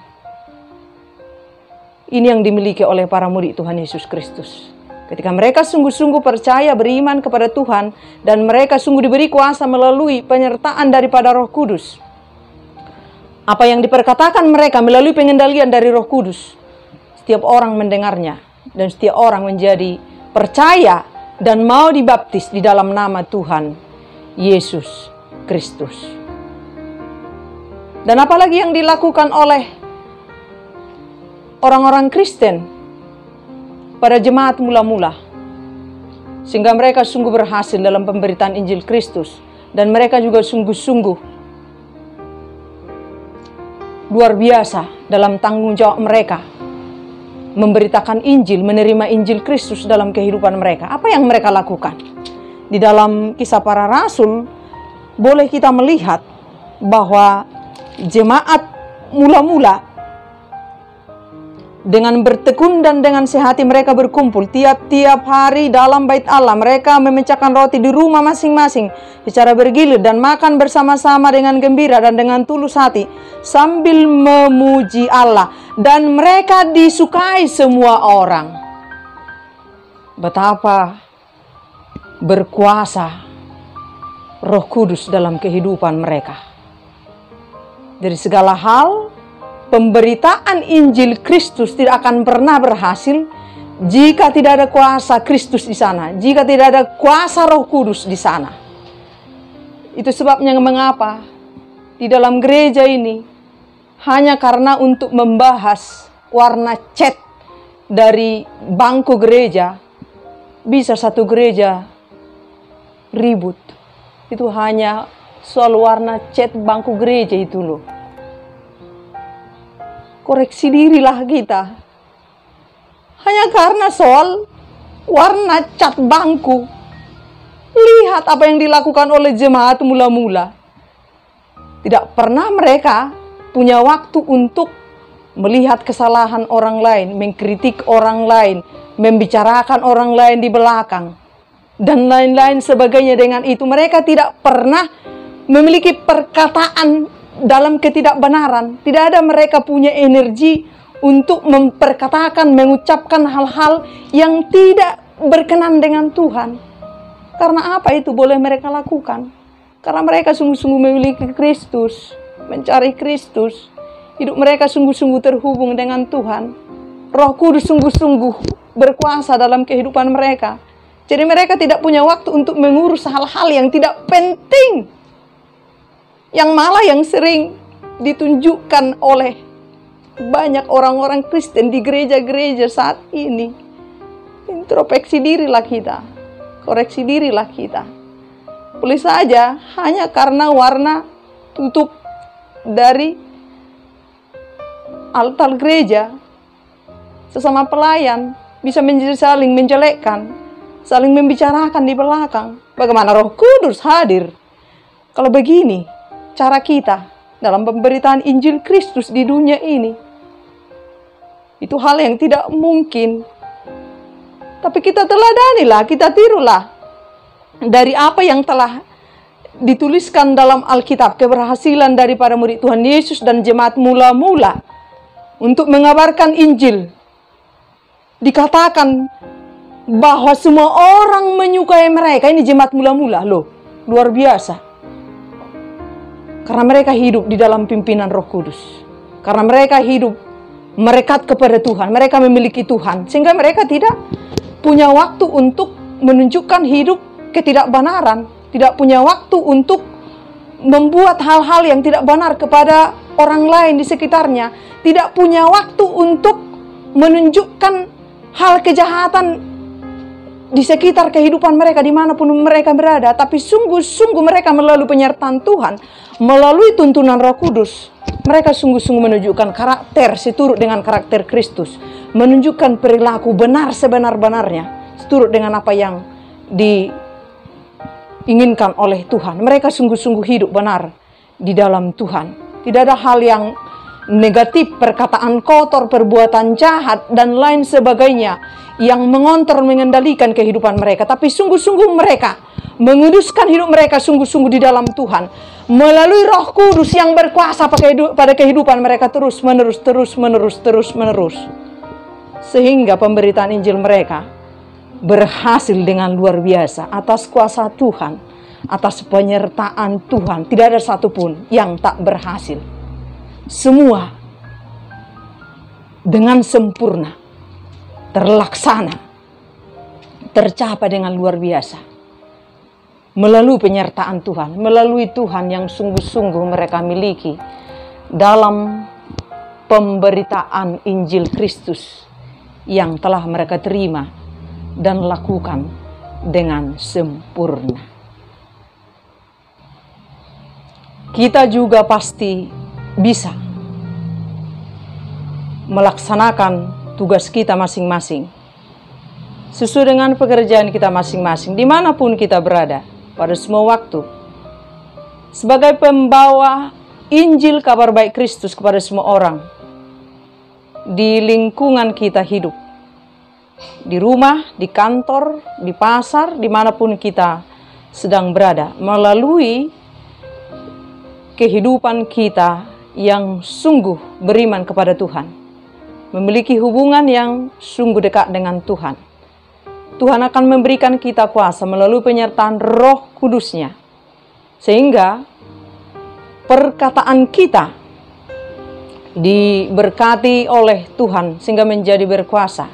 Ini yang dimiliki oleh para murid Tuhan Yesus Kristus. Ketika mereka sungguh-sungguh percaya beriman kepada Tuhan, dan mereka sungguh diberi kuasa melalui penyertaan daripada Roh Kudus. Apa yang diperkatakan mereka melalui pengendalian dari Roh Kudus, setiap orang mendengarnya, dan setiap orang menjadi percaya dan mau dibaptis di dalam nama Tuhan Yesus Kristus. Dan apalagi yang dilakukan oleh orang-orang Kristen pada jemaat mula-mula, sehingga mereka sungguh berhasil dalam pemberitaan Injil Kristus, dan mereka juga sungguh-sungguh luar biasa dalam tanggung jawab mereka memberitakan Injil, menerima Injil Kristus dalam kehidupan mereka. Apa yang mereka lakukan? Di dalam Kisah Para Rasul boleh kita melihat bahwa jemaat mula-mula dengan bertekun dan dengan sehati mereka berkumpul tiap-tiap hari dalam bait Allah. Mereka memecahkan roti di rumah masing-masing secara bergilir dan makan bersama-sama dengan gembira dan dengan tulus hati sambil memuji Allah. Dan mereka disukai semua orang. Betapa berkuasa Roh Kudus dalam kehidupan mereka. Dari segala hal, pemberitaan Injil Kristus tidak akan pernah berhasil jika tidak ada kuasa Kristus di sana, jika tidak ada kuasa Roh Kudus di sana. Itu sebabnya mengapa di dalam gereja ini hanya karena untuk membahas warna cat dari bangku gereja, bisa satu gereja ribut. Itu hanya soal warna cat bangku gereja itu loh. Koreksi dirilah kita. Hanya karena soal warna cat bangku. Lihat apa yang dilakukan oleh jemaat mula-mula. Tidak pernah mereka punya waktu untuk melihat kesalahan orang lain, mengkritik orang lain, membicarakan orang lain di belakang, dan lain-lain sebagainya. Dengan itu mereka tidak pernah memiliki perkataan dalam ketidakbenaran. Tidak ada mereka punya energi untuk memperkatakan, mengucapkan hal-hal yang tidak berkenan dengan Tuhan. Karena apa itu boleh mereka lakukan? Karena mereka sungguh-sungguh memiliki Kristus, mencari Kristus. Hidup mereka sungguh-sungguh terhubung dengan Tuhan. Roh Kudus sungguh-sungguh berkuasa dalam kehidupan mereka. Jadi mereka tidak punya waktu untuk mengurus hal-hal yang tidak penting, yang malah yang sering ditunjukkan oleh banyak orang-orang Kristen di gereja-gereja saat ini. Introspeksi dirilah kita, koreksi dirilah kita. Boleh saja hanya karena warna tutup dari altar gereja, sesama pelayan bisa menjadi saling menjelekkan, saling membicarakan di belakang. Bagaimana Roh Kudus hadir? Kalau begini cara kita dalam pemberitaan Injil Kristus di dunia ini, itu hal yang tidak mungkin. Tapi kita teladanilah, kita tirulah dari apa yang telah dituliskan dalam Alkitab, keberhasilan daripada murid Tuhan Yesus dan jemaat mula-mula untuk mengabarkan Injil. Dikatakan bahwa semua orang menyukai mereka. Ini jemaat mula-mula loh, luar biasa. Karena mereka hidup di dalam pimpinan Roh Kudus. Karena mereka hidup merekat kepada Tuhan. Mereka memiliki Tuhan. Sehingga mereka tidak punya waktu untuk menunjukkan hidup ketidakbenaran. Tidak punya waktu untuk membuat hal-hal yang tidak benar kepada orang lain di sekitarnya. Tidak punya waktu untuk menunjukkan hal kejahatan di sekitar kehidupan mereka dimanapun mereka berada. Tapi sungguh-sungguh mereka melalui penyertaan Tuhan, melalui tuntunan Roh Kudus, mereka sungguh-sungguh menunjukkan karakter seturut dengan karakter Kristus, menunjukkan perilaku benar sebenar-benarnya seturut dengan apa yang diinginkan oleh Tuhan. Mereka sungguh-sungguh hidup benar di dalam Tuhan. Tidak ada hal yang negatif, perkataan kotor, perbuatan jahat, dan lain sebagainya yang mengontrol, mengendalikan kehidupan mereka. Tapi sungguh-sungguh mereka menguduskan hidup mereka sungguh-sungguh di dalam Tuhan melalui Roh Kudus yang berkuasa pada kehidupan mereka terus menerus. Sehingga pemberitaan Injil mereka berhasil dengan luar biasa atas kuasa Tuhan, atas penyertaan Tuhan. Tidak ada satupun yang tak berhasil. Semua dengan sempurna, terlaksana, tercapai dengan luar biasa. melalui penyertaan Tuhan, melalui Tuhan yang sungguh-sungguh mereka miliki dalam pemberitaan Injil Kristus yang telah mereka terima dan lakukan dengan sempurna. Kita juga pasti bisa melaksanakan tugas kita masing-masing sesuai dengan pekerjaan kita masing-masing, dimanapun kita berada, pada semua waktu, sebagai pembawa Injil kabar baik Kristus kepada semua orang di lingkungan kita hidup, di rumah, di kantor, di pasar, dimanapun kita sedang berada, melalui kehidupan kita yang sungguh beriman kepada Tuhan, memiliki hubungan yang sungguh dekat dengan Tuhan. Tuhan akan memberikan kita kuasa melalui penyertaan Roh Kudus-Nya, sehingga perkataan kita diberkati oleh Tuhan sehingga menjadi berkuasa.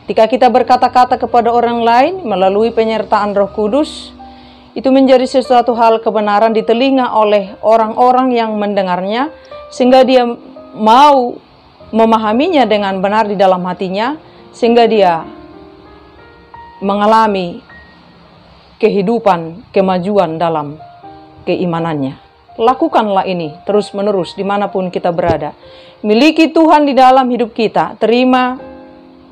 Ketika kita berkata-kata kepada orang lain melalui penyertaan Roh Kudus, itu menjadi sesuatu hal kebenaran di telinga oleh orang-orang yang mendengarnya, sehingga dia mau memahaminya dengan benar di dalam hatinya, sehingga dia mengalami kehidupan, kemajuan dalam keimanannya. Lakukanlah ini terus-menerus dimanapun kita berada. Miliki Tuhan di dalam hidup kita. Terima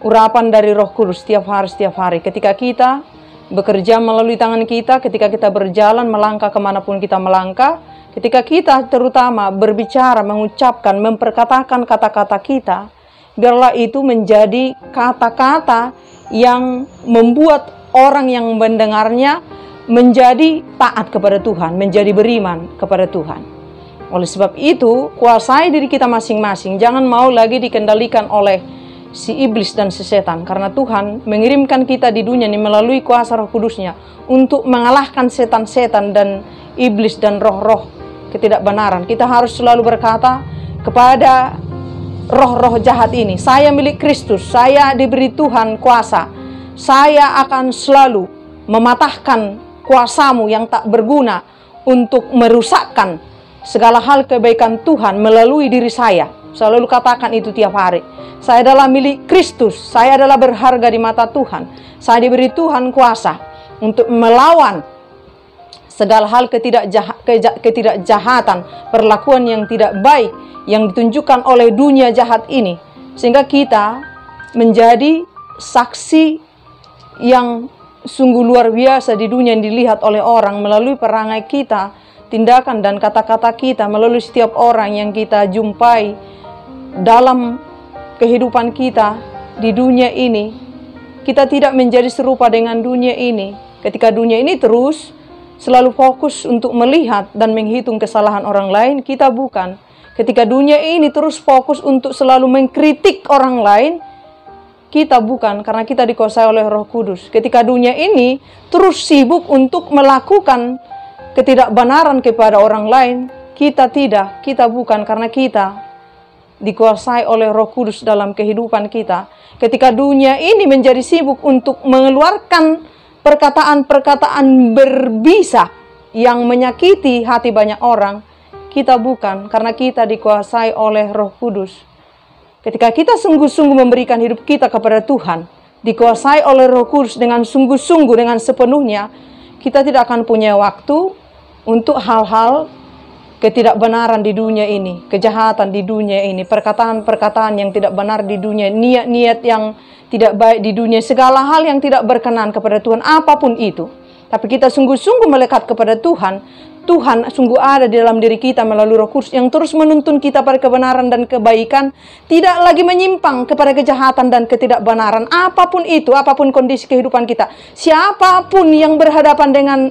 urapan dari Roh Kudus setiap hari. Ketika kita bekerja melalui tangan kita, ketika kita berjalan melangkah kemanapun kita melangkah, ketika kita terutama berbicara, mengucapkan, memperkatakan kata-kata kita, biarlah itu menjadi kata-kata yang membuat orang yang mendengarnya menjadi taat kepada Tuhan, menjadi beriman kepada Tuhan. Oleh sebab itu, kuasai diri kita masing-masing. Jangan mau lagi dikendalikan oleh si iblis dan si setan. Karena Tuhan mengirimkan kita di dunia ini melalui kuasa Roh Kudus-Nya untuk mengalahkan setan-setan dan iblis dan roh-roh ketidakbenaran. Kita harus selalu berkata kepada roh-roh jahat ini, saya milik Kristus, saya diberi Tuhan kuasa. Saya akan selalu mematahkan kuasamu yang tak berguna untuk merusakkan segala hal kebaikan Tuhan melalui diri saya. Selalu katakan itu tiap hari. Saya adalah milik Kristus, saya adalah berharga di mata Tuhan. Saya diberi Tuhan kuasa untuk melawan segala hal ketidakjahatan, perlakuan yang tidak baik yang ditunjukkan oleh dunia jahat ini, sehingga kita menjadi saksi yang sungguh luar biasa di dunia yang dilihat oleh orang melalui perangai kita, tindakan dan kata-kata kita, melalui setiap orang yang kita jumpai dalam kehidupan kita di dunia ini. Kita tidak menjadi serupa dengan dunia ini. Ketika dunia ini terus selalu fokus untuk melihat dan menghitung kesalahan orang lain, kita bukan. Ketika dunia ini terus fokus untuk selalu mengkritik orang lain, kita bukan, karena kita dikuasai oleh Roh Kudus. Ketika dunia ini terus sibuk untuk melakukan ketidakbenaran kepada orang lain, kita tidak, kita bukan, karena kita dikuasai oleh Roh Kudus dalam kehidupan kita. Ketika dunia ini menjadi sibuk untuk mengeluarkan perkataan-perkataan berbisa yang menyakiti hati banyak orang, kita bukan, karena kita dikuasai oleh Roh Kudus. Ketika kita sungguh-sungguh memberikan hidup kita kepada Tuhan, dikuasai oleh Roh Kudus dengan sungguh-sungguh, dengan sepenuhnya, kita tidak akan punya waktu untuk hal-hal ketidakbenaran di dunia ini, kejahatan di dunia ini, perkataan-perkataan yang tidak benar di dunia, niat-niat yang tidak baik di dunia, segala hal yang tidak berkenan kepada Tuhan, apapun itu. Tapi kita sungguh-sungguh melekat kepada Tuhan. Tuhan sungguh ada di dalam diri kita melalui Roh Kudus yang terus menuntun kita pada kebenaran dan kebaikan, tidak lagi menyimpang kepada kejahatan dan ketidakbenaran. Apapun itu, apapun kondisi kehidupan kita, siapapun yang berhadapan dengan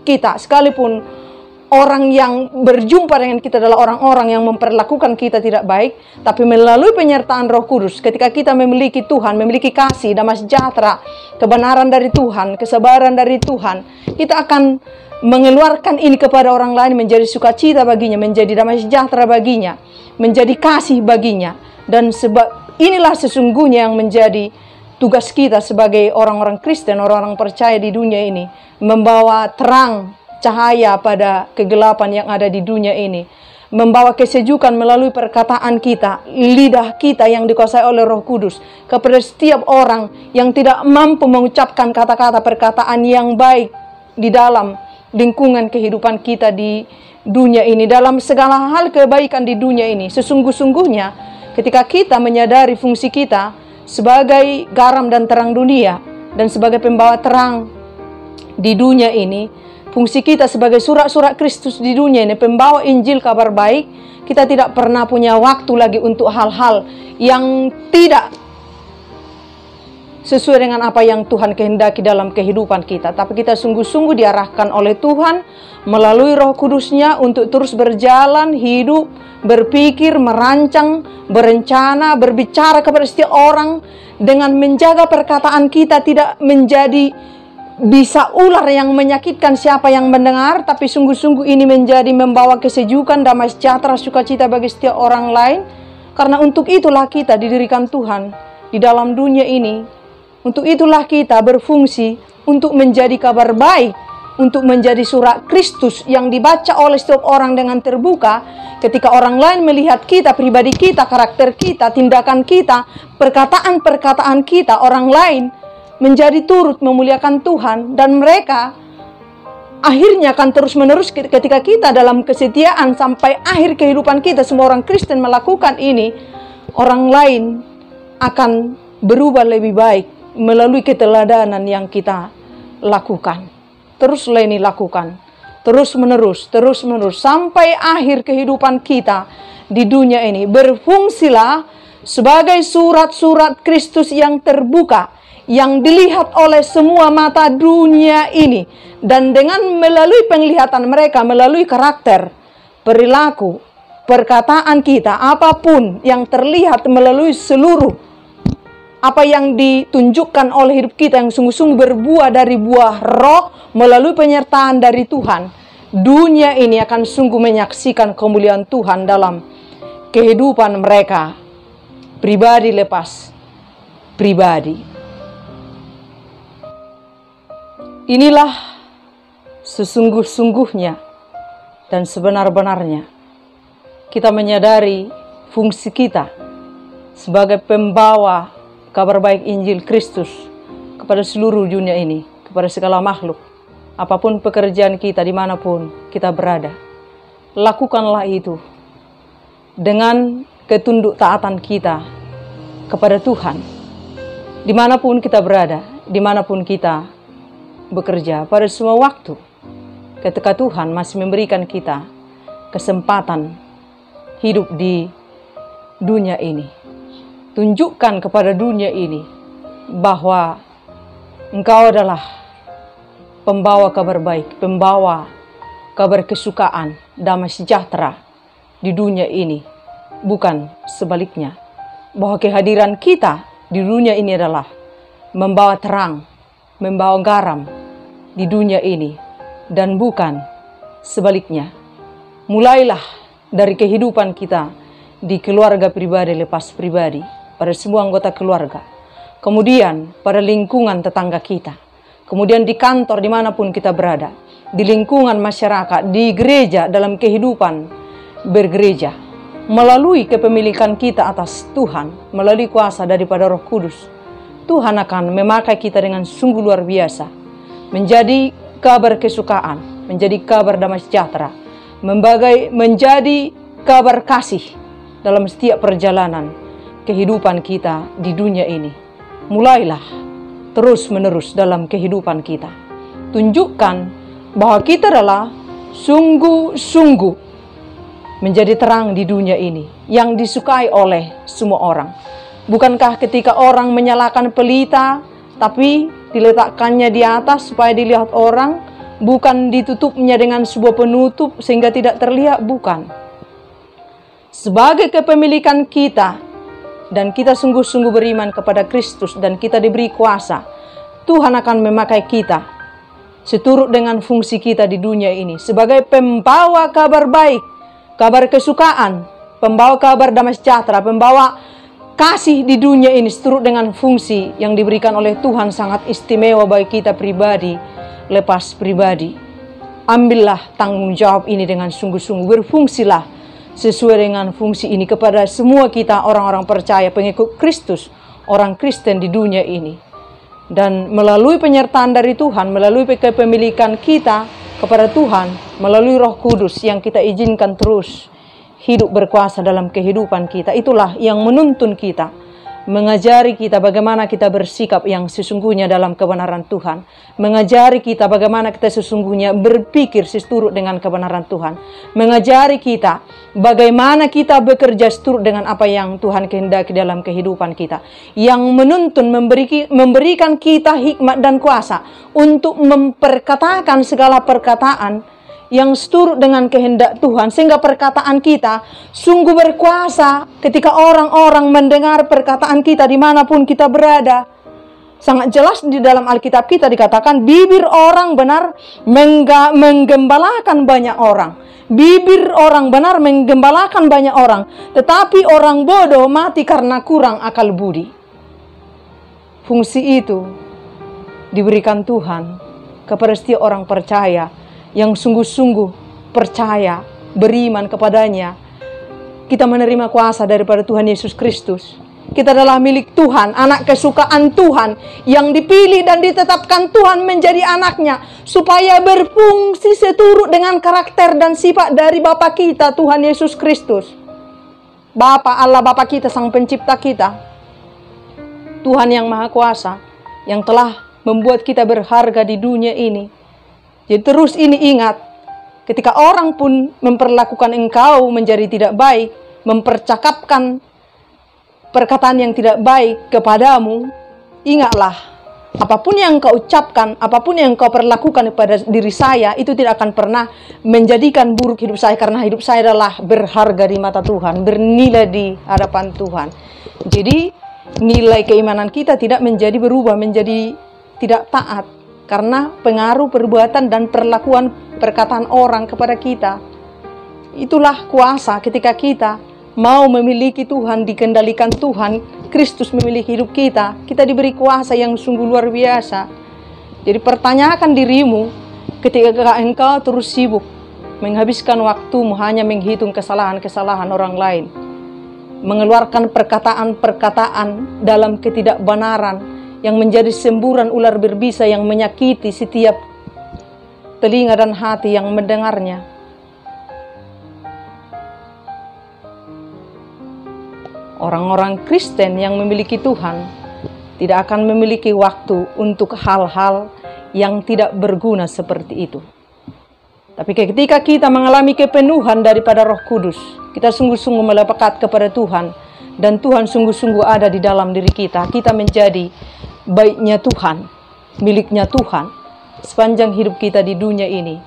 kita, sekalipun orang yang berjumpa dengan kita adalah orang-orang yang memperlakukan kita tidak baik, tapi melalui penyertaan Roh Kudus, ketika kita memiliki Tuhan, memiliki kasih, damai sejahtera, kebenaran dari Tuhan, kesabaran dari Tuhan, kita akan mengeluarkan ini kepada orang lain, menjadi sukacita baginya, menjadi damai sejahtera baginya, menjadi kasih baginya. Dan sebab inilah sesungguhnya yang menjadi tugas kita sebagai orang-orang Kristen, orang-orang percaya di dunia ini, membawa terang, cahaya pada kegelapan yang ada di dunia ini, membawa kesejukan melalui perkataan kita, lidah kita yang dikuasai oleh Roh Kudus kepada setiap orang yang tidak mampu mengucapkan kata-kata perkataan yang baik di dalam lingkungan kehidupan kita di dunia ini, dalam segala hal kebaikan di dunia ini. Sesungguh-sungguhnya ketika kita menyadari fungsi kita sebagai garam dan terang dunia dan sebagai pembawa terang di dunia ini, fungsi kita sebagai surat-surat Kristus di dunia ini, pembawa Injil kabar baik, kita tidak pernah punya waktu lagi untuk hal-hal yang tidak sesuai dengan apa yang Tuhan kehendaki dalam kehidupan kita. Tapi kita sungguh-sungguh diarahkan oleh Tuhan melalui Roh Kudus-Nya untuk terus berjalan, hidup, berpikir, merancang, berencana, berbicara kepada setiap orang dengan menjaga perkataan kita tidak menjadi bisa ular yang menyakitkan siapa yang mendengar, tapi sungguh-sungguh ini menjadi membawa kesejukan, damai sejahtera, sukacita bagi setiap orang lain. Karena untuk itulah kita didirikan Tuhan di dalam dunia ini. Untuk itulah kita berfungsi untuk menjadi kabar baik, untuk menjadi surat Kristus yang dibaca oleh setiap orang dengan terbuka. Ketika orang lain melihat kita, pribadi kita, karakter kita, tindakan kita, perkataan-perkataan kita, orang lain menjadi turut memuliakan Tuhan, dan mereka akhirnya akan terus-menerus ketika kita dalam kesetiaan sampai akhir kehidupan kita, semua orang Kristen melakukan ini, orang lain akan berubah lebih baik melalui keteladanan yang kita lakukan. Teruslah ini lakukan, terus-menerus sampai akhir kehidupan kita di dunia ini. Berfungsilah sebagai surat-surat Kristus yang terbuka, yang dilihat oleh semua mata dunia ini, dan dengan melalui penglihatan mereka, melalui karakter, perilaku, perkataan kita, apapun yang terlihat melalui seluruh apa yang ditunjukkan oleh hidup kita yang sungguh-sungguh berbuah dari buah roh melalui penyertaan dari Tuhan, dunia ini akan sungguh menyaksikan kemuliaan Tuhan dalam kehidupan mereka, pribadi lepas pribadi. Inilah sesungguh-sungguhnya dan sebenar-benarnya kita menyadari fungsi kita sebagai pembawa kabar baik Injil Kristus kepada seluruh dunia ini, kepada segala makhluk. Apapun pekerjaan kita, dimanapun kita berada, lakukanlah itu dengan ketunduk taatan kita kepada Tuhan. Dimanapun kita berada, dimanapun kita bekerja, pada semua waktu, ketika Tuhan masih memberikan kita kesempatan hidup di dunia ini. Tunjukkan kepada dunia ini bahwa engkau adalah pembawa kabar baik, pembawa kabar kesukaan, damai sejahtera di dunia ini, bukan sebaliknya. Bahwa kehadiran kita di dunia ini adalah membawa terang, membawa garam di dunia ini, dan bukan sebaliknya. Mulailah dari kehidupan kita di keluarga pribadi lepas pribadi, pada semua anggota keluarga, kemudian pada lingkungan tetangga kita, kemudian di kantor dimanapun kita berada, di lingkungan masyarakat, di gereja, dalam kehidupan bergereja, melalui kepemilikan kita atas Tuhan, melalui kuasa daripada Roh Kudus, Tuhan akan memakai kita dengan sungguh luar biasa, menjadi kabar kesukaan, menjadi kabar damai sejahtera, menjadi kabar kasih dalam setiap perjalanan kehidupan kita di dunia ini. Mulailah terus-menerus dalam kehidupan kita. Tunjukkan bahwa kita adalah sungguh-sungguh menjadi terang di dunia ini yang disukai oleh semua orang. Bukankah ketika orang menyalakan pelita, tapi diletakkannya di atas supaya dilihat orang, bukan ditutupnya dengan sebuah penutup sehingga tidak terlihat, bukan. Sebagai kepemilikan kita, dan kita sungguh-sungguh beriman kepada Kristus dan kita diberi kuasa, Tuhan akan memakai kita seturut dengan fungsi kita di dunia ini sebagai pembawa kabar baik, kabar kesukaan, pembawa kabar damai sejahtera, pembawa kasih di dunia ini seturut dengan fungsi yang diberikan oleh Tuhan sangat istimewa bagi kita pribadi, lepas pribadi. Ambillah tanggung jawab ini dengan sungguh-sungguh. Berfungsilah sesuai dengan fungsi ini kepada semua kita orang-orang percaya, pengikut Kristus, orang Kristen di dunia ini. Dan melalui penyertaan dari Tuhan, melalui kepemilikan kita kepada Tuhan, melalui Roh Kudus yang kita izinkan terus hidup berkuasa dalam kehidupan kita. Itulah yang menuntun kita, mengajari kita bagaimana kita bersikap yang sesungguhnya dalam kebenaran Tuhan, mengajari kita bagaimana kita sesungguhnya berpikir seturut dengan kebenaran Tuhan, mengajari kita bagaimana kita bekerja seturut dengan apa yang Tuhan kehendaki dalam kehidupan kita, yang menuntun, memberikan kita hikmat dan kuasa untuk memperkatakan segala perkataan yang seturut dengan kehendak Tuhan, sehingga perkataan kita sungguh berkuasa ketika orang-orang mendengar perkataan kita dimanapun kita berada. Sangat jelas di dalam Alkitab kita dikatakan, bibir orang benar menggembalakan banyak orang. Bibir orang benar menggembalakan banyak orang, tetapi orang bodoh mati karena kurang akal budi. Fungsi itu diberikan Tuhan kepada setiap orang percaya yang sungguh-sungguh percaya, beriman kepadanya. Kita menerima kuasa daripada Tuhan Yesus Kristus. Kita adalah milik Tuhan, anak kesukaan Tuhan, yang dipilih dan ditetapkan Tuhan menjadi anaknya, supaya berfungsi seturut dengan karakter dan sifat dari Bapa kita, Tuhan Yesus Kristus. Bapa Allah, Bapa kita, Sang Pencipta kita, Tuhan yang Maha Kuasa, yang telah membuat kita berharga di dunia ini. Jadi terus ini ingat, ketika orang pun memperlakukan engkau menjadi tidak baik, mempercakapkan perkataan yang tidak baik kepadamu, ingatlah, apapun yang kau ucapkan, apapun yang kau perlakukan kepada diri saya, itu tidak akan pernah menjadikan buruk hidup saya, karena hidup saya adalah berharga di mata Tuhan, bernilai di hadapan Tuhan. Jadi nilai keimanan kita tidak menjadi berubah, menjadi tidak taat, karena pengaruh perbuatan dan perlakuan perkataan orang kepada kita. Itulah kuasa ketika kita mau memiliki Tuhan, dikendalikan Tuhan, Kristus memiliki hidup kita. Kita diberi kuasa yang sungguh luar biasa. Jadi pertanyakan dirimu ketika engkau terus sibuk menghabiskan waktumu hanya menghitung kesalahan-kesalahan orang lain, mengeluarkan perkataan-perkataan dalam ketidakbenaran yang menjadi semburan ular berbisa yang menyakiti setiap telinga dan hati yang mendengarnya. Orang-orang Kristen yang memiliki Tuhan tidak akan memiliki waktu untuk hal-hal yang tidak berguna seperti itu. Tapi ketika kita mengalami kepenuhan daripada Roh Kudus, kita sungguh-sungguh melekat kepada Tuhan, dan Tuhan sungguh-sungguh ada di dalam diri kita, kita menjadi baiknya Tuhan, miliknya Tuhan sepanjang hidup kita di dunia ini.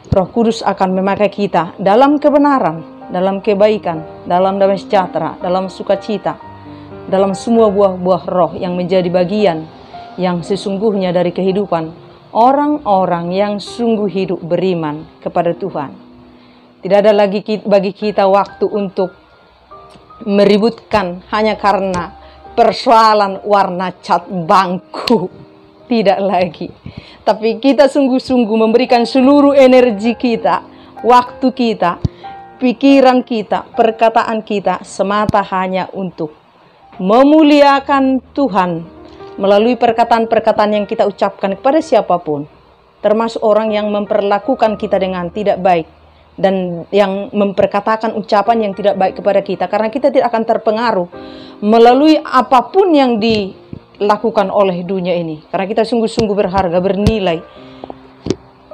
Roh Kudus akan memakai kita dalam kebenaran, dalam kebaikan, dalam damai sejahtera, dalam sukacita, dalam semua buah-buah roh yang menjadi bagian yang sesungguhnya dari kehidupan orang-orang yang sungguh hidup beriman kepada Tuhan. Tidak ada lagi bagi kita waktu untuk meributkan hanya karena persoalan warna cat bangku. Tidak lagi. Tapi kita sungguh-sungguh memberikan seluruh energi kita, waktu kita, pikiran kita, perkataan kita semata hanya untuk memuliakan Tuhan melalui perkataan-perkataan yang kita ucapkan kepada siapapun, termasuk orang yang memperlakukan kita dengan tidak baik dan yang memperkatakan ucapan yang tidak baik kepada kita, karena kita tidak akan terpengaruh melalui apapun yang dilakukan oleh dunia ini, karena kita sungguh-sungguh berharga, bernilai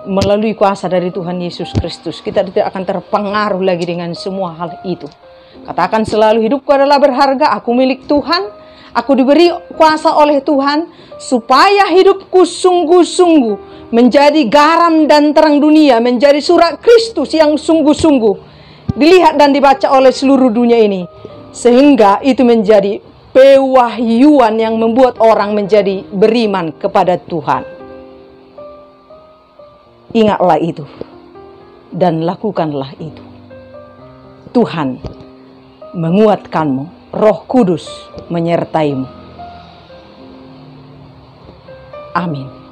melalui kuasa dari Tuhan Yesus Kristus. Kita tidak akan terpengaruh lagi dengan semua hal itu. Katakan selalu, hidupku adalah berharga, aku milik Tuhan, aku diberi kuasa oleh Tuhan supaya hidupku sungguh-sungguh menjadi garam dan terang dunia, menjadi surat Kristus yang sungguh-sungguh dilihat dan dibaca oleh seluruh dunia ini, sehingga itu menjadi pewahyuan yang membuat orang menjadi beriman kepada Tuhan. Ingatlah itu dan lakukanlah itu. Tuhan menguatkanmu Roh Kudus menyertaimu. Amin.